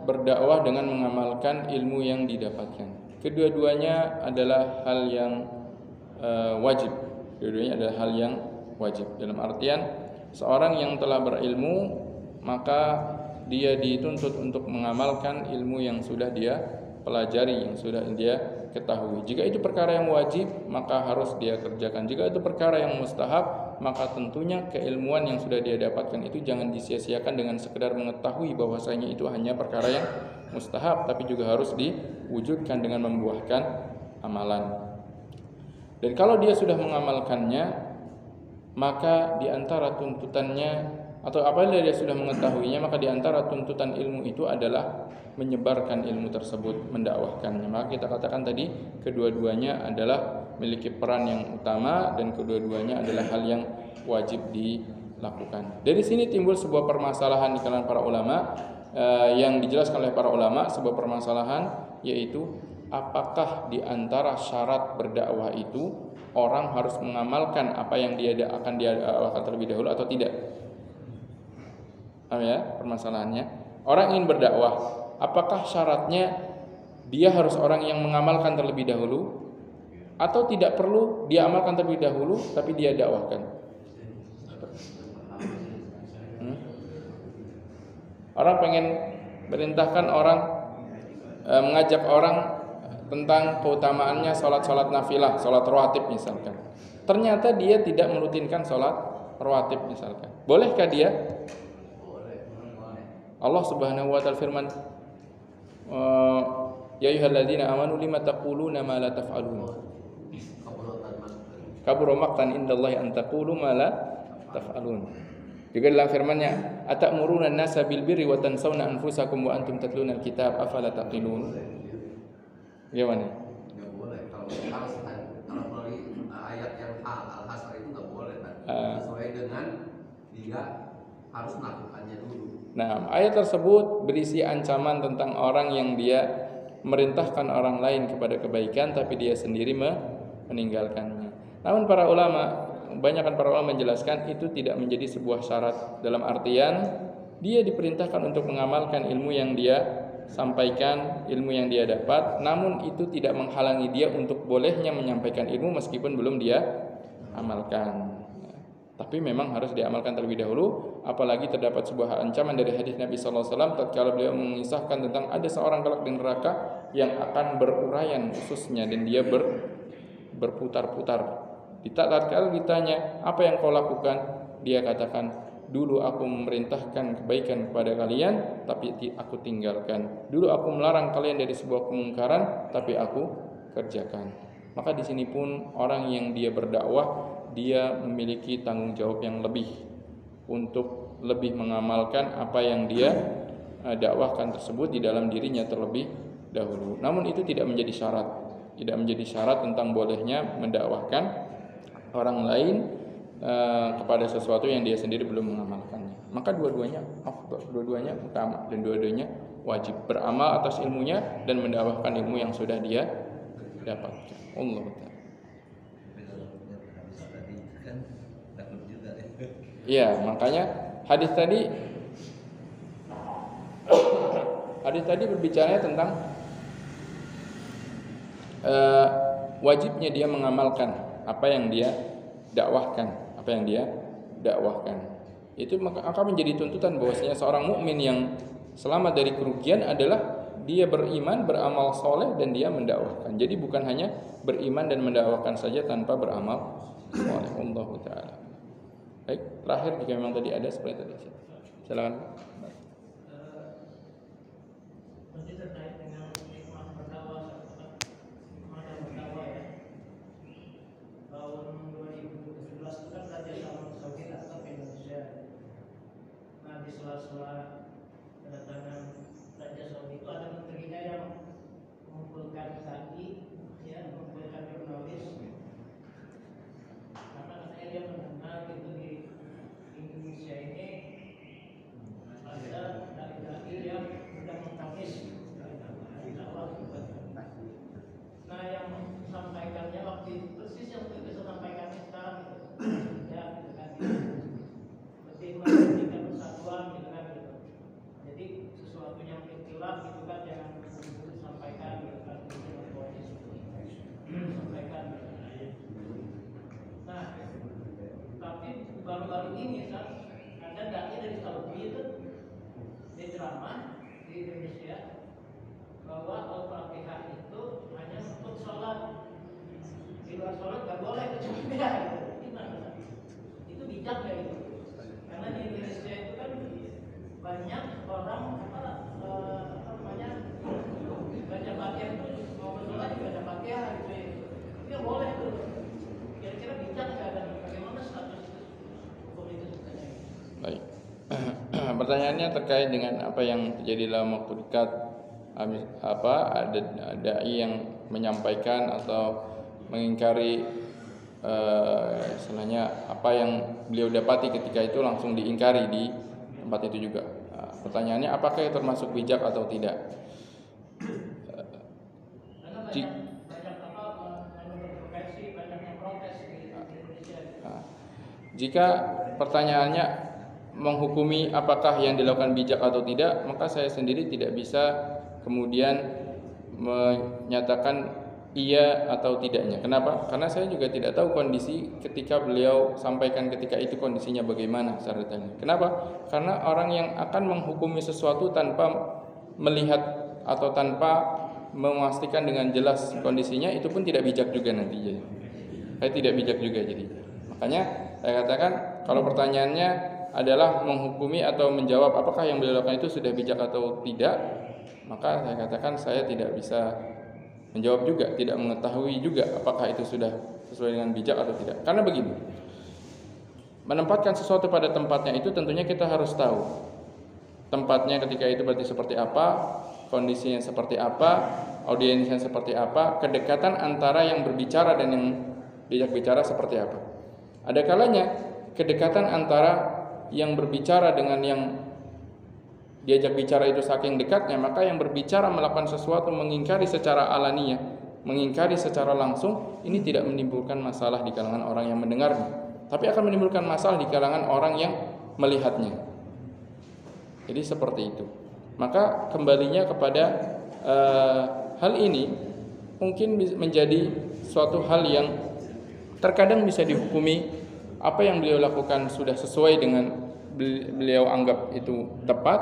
berdakwah dengan mengamalkan ilmu yang didapatkan? Kedua-duanya adalah hal yang wajib. Dalam artian seorang yang telah berilmu, maka dia dituntut untuk mengamalkan ilmu yang sudah dia pelajari, yang sudah dia ketahui. Jika itu perkara yang wajib, maka harus dia kerjakan. Jika itu perkara yang mustahab, maka tentunya keilmuan yang sudah dia dapatkan itu jangan disia-siakan dengan sekedar mengetahui bahwasanya itu hanya perkara yang mustahab, tapi juga harus diwujudkan dengan membuahkan amalan. Dan kalau dia sudah mengamalkannya, maka di antara tuntutannya, atau apabila dia sudah mengetahuinya, maka di antara tuntutan ilmu itu adalah menyebarkan ilmu tersebut, mendakwahkannya. Maka kita katakan tadi kedua-duanya adalah memiliki peran yang utama dan kedua-duanya adalah hal yang wajib dilakukan. Dari sini timbul sebuah permasalahan di kalangan para ulama yang dijelaskan oleh para ulama, sebuah permasalahan yaitu apakah di antara syarat berdakwah itu orang harus mengamalkan apa yang dia akan dakwahkan terlebih dahulu atau tidak? Paham ya permasalahannya? Orang ingin berdakwah, apakah syaratnya dia harus orang yang mengamalkan terlebih dahulu atau tidak perlu dia amalkan terlebih dahulu tapi dia dakwahkan? Orang pengen perintahkan orang, mengajak orang tentang keutamaannya sholat nafilah, sholat rawatib misalkan. Ternyata dia tidak merutinkan sholat rawatib misalkan. Bolehkah dia? Allah Subhanahu wa taala firman, ya ayyuhalladzina amanu lima taquluna ma la taf'alun. Kabura maqtan indallahi an taqulu ma la taf'alun. Juga dalam firman-Nya, atamuruna an-nasa bil birri wa tansawna anfusakum wa antum tatluna al-kitab afala taqilun. Gimana? Enggak boleh. Kalau melalui ayat yang al-hasr itu enggak boleh kan. Sesuai dengan dia harus melakukannya dulu. Nah, ayat tersebut berisi ancaman tentang orang yang dia merintahkan orang lain kepada kebaikan tapi dia sendiri meninggalkannya. Namun kebanyakan para ulama menjelaskan itu tidak menjadi sebuah syarat, dalam artian dia diperintahkan untuk mengamalkan ilmu yang dia sampaikan, ilmu yang dia dapat, namun itu tidak menghalangi dia untuk bolehnya menyampaikan ilmu meskipun belum dia amalkan. Tapi memang harus diamalkan terlebih dahulu, apalagi terdapat sebuah ancaman dari hadis Nabi sallallahu alaihi wasallam tatkala beliau mengisahkan tentang ada seorang kelak di neraka yang akan berurayan ususnya dan dia berputar-putar. Tatkala ditanya, "Apa yang kau lakukan?" Dia katakan, "Dulu aku memerintahkan kebaikan kepada kalian, tapi aku tinggalkan. Dulu aku melarang kalian dari sebuah kemungkaran, tapi aku kerjakan." Maka di sini pun orang yang dia berdakwah, dia memiliki tanggung jawab yang lebih untuk lebih mengamalkan apa yang dia dakwahkan tersebut di dalam dirinya terlebih dahulu. Namun itu tidak menjadi syarat tentang bolehnya mendakwahkan orang lain kepada sesuatu yang dia sendiri belum mengamalkannya. Maka dua-duanya utama dan dua-duanya wajib, beramal atas ilmunya dan mendakwahkan ilmu yang sudah dia dapatkan. Allah Ta'ala. Iya, makanya hadis tadi berbicara tentang wajibnya dia mengamalkan apa yang dia dakwahkan, Itu maka akan menjadi tuntutan bahwasanya seorang mukmin yang selamat dari kerugian adalah dia beriman, beramal soleh dan dia mendakwahkan. Jadi bukan hanya beriman dan mendakwahkan saja tanpa beramal soleh. Allah Ta'ala. Baik, terakhir jika memang tadi ada seperti tadi. Silakan. Masih terkait dengan hikmah berdakwah ya. Tahun 2017 itu kan Raja Salman Saudi datang ke Indonesia. Nah, di sela-sela kedatangan Raja Saudi itu ada menterinya yang mengumpulkan mengumpulkan jurnalis. Karena katanya dia mendengar gitu di Indonesia ini ada dai-dai yang sudah mengkamis dakwah. Nah, yang sampaikannya waktu itu persis yang kita sampaikan sekarang ya, gitu kan. Lebih menjadikan persatuan gitu kan gitu. Jadi sesuatu yang ikhtilaf gitu kan jangan disampaikan gitu kan, sampaikan. Nah, tapi baru-baru ini kan ada dai dari Saudi itu di ceramah di Indonesia bahwa Al-Fatihah itu hanya untuk sholat, di luar sholat nggak boleh kecuali gimana? Itu bijak ya itu? Karena di Indonesia itu kan banyak orang baca Fatihah itu mau berdoa juga baca Fatihah gitu ya. Itu boleh tuh. Kira-kira bijak nggak, dan bagaimana status hukum itu sebenarnya? Baik. Pertanyaannya terkait dengan apa yang terjadi dalam waktu dekat. Ada dai yang menyampaikan atau mengingkari istilahnya apa yang beliau dapati ketika itu langsung diingkari di tempat itu juga. Pertanyaannya apakah itu termasuk bijak atau tidak? Jika pertanyaannya menghukumi apakah yang dilakukan bijak atau tidak, maka saya sendiri tidak bisa kemudian menyatakan iya atau tidaknya. Kenapa? Karena saya juga tidak tahu kondisi ketika beliau sampaikan ketika itu kondisinya bagaimana secara detailnya. Kenapa? Karena orang yang akan menghukumi sesuatu tanpa melihat atau tanpa memastikan dengan jelas kondisinya, itu pun tidak bijak juga nantinya. Saya tidak bijak juga jadi. Makanya saya katakan kalau pertanyaannya adalah menghukumi atau menjawab apakah yang beliau lakukan itu sudah bijak atau tidak, maka saya katakan saya tidak bisa menjawab juga, tidak mengetahui juga apakah itu sudah sesuai dengan bijak atau tidak. Karena begini, menempatkan sesuatu pada tempatnya itu tentunya kita harus tahu tempatnya ketika itu berarti seperti apa, kondisinya seperti apa, audiensnya seperti apa, kedekatan antara yang berbicara dan yang diajak bicara seperti apa. Ada kalanya kedekatan antara yang berbicara dengan yang diajak bicara itu saking dekatnya, maka yang berbicara melakukan sesuatu mengingkari secara alaniah, mengingkari secara langsung, ini tidak menimbulkan masalah di kalangan orang yang mendengarnya, tapi akan menimbulkan masalah di kalangan orang yang melihatnya. Jadi seperti itu. Maka kembalinya kepada hal ini mungkin menjadi suatu hal yang terkadang bisa dihukumi apa yang beliau lakukan sudah sesuai dengan beliau anggap itu tepat.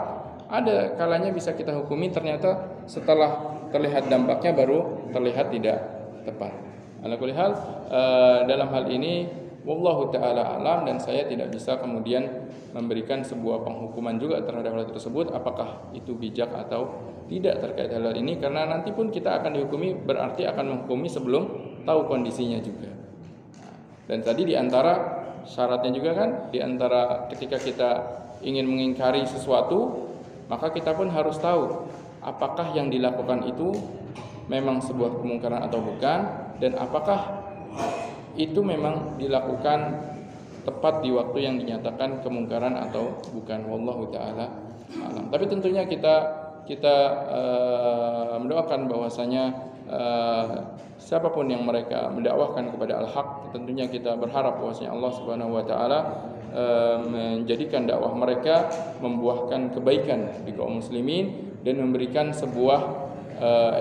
Ada kalanya bisa kita hukumi ternyata setelah terlihat dampaknya baru terlihat tidak tepat. Ala kulli hal, dalam hal ini wallahu taala alam, dan saya tidak bisa kemudian memberikan sebuah penghukuman juga terhadap hal tersebut apakah itu bijak atau tidak terkait hal ini, karena nanti pun kita akan dihukumi, berarti akan menghukumi sebelum tahu kondisinya juga. Dan tadi diantara syaratnya juga kan, diantara ketika kita ingin mengingkari sesuatu, maka kita pun harus tahu apakah yang dilakukan itu memang sebuah kemungkaran atau bukan, dan apakah itu memang dilakukan tepat di waktu yang dinyatakan kemungkaran atau bukan. Wallahu taala alam. Tapi tentunya kita mendoakan bahwasanya siapapun yang mereka mendakwahkan kepada al-haq, tentunya kita berharap bahwasanya Allah Subhanahu wa taala menjadikan dakwah mereka membuahkan kebaikan di kaum muslimin dan memberikan sebuah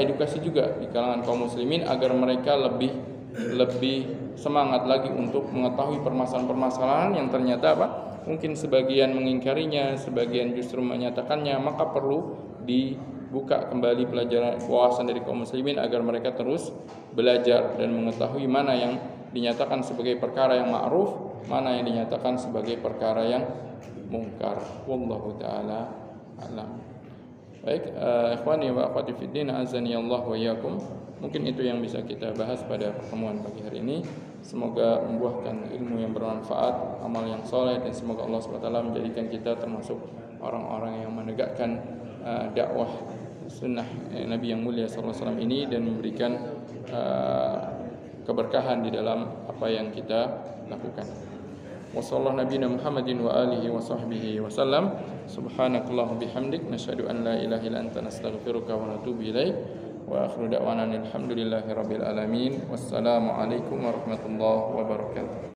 edukasi juga di kalangan kaum muslimin agar mereka lebih semangat lagi untuk mengetahui permasalahan-permasalahan yang ternyata mungkin sebagian mengingkarinya, sebagian justru menyatakannya, maka perlu dibuka kembali pelajaran wawasan dari kaum muslimin agar mereka terus belajar dan mengetahui mana yang dinyatakan sebagai perkara yang ma'ruf, mana yang dinyatakan sebagai perkara yang mungkar. Wallahu taala alam. Baik, ikhwani wa akhwati fiddin, azani Allah wa iyyakum. Mungkin itu yang bisa kita bahas pada pertemuan pagi hari ini. Semoga membuahkan ilmu yang bermanfaat, amal yang soleh, dan semoga Allah SWT menjadikan kita termasuk orang-orang yang menegakkan dakwah sunnah Nabi yang mulia SAW ini dan memberikan keberkahan di dalam apa yang kita lakukan. Wassallallahu nabiyana Muhammadin wa alihi wa sahbihi wa sallam. Subhanakallahumma bihamdik, nasyhadu an la ilaha illa anta, nastaghfiruka wa natubu ilaik. Wa akhiru da'wana alhamdulillahi rabbil alamin. Wassalamu alaikum warahmatullahi wabarakatuh.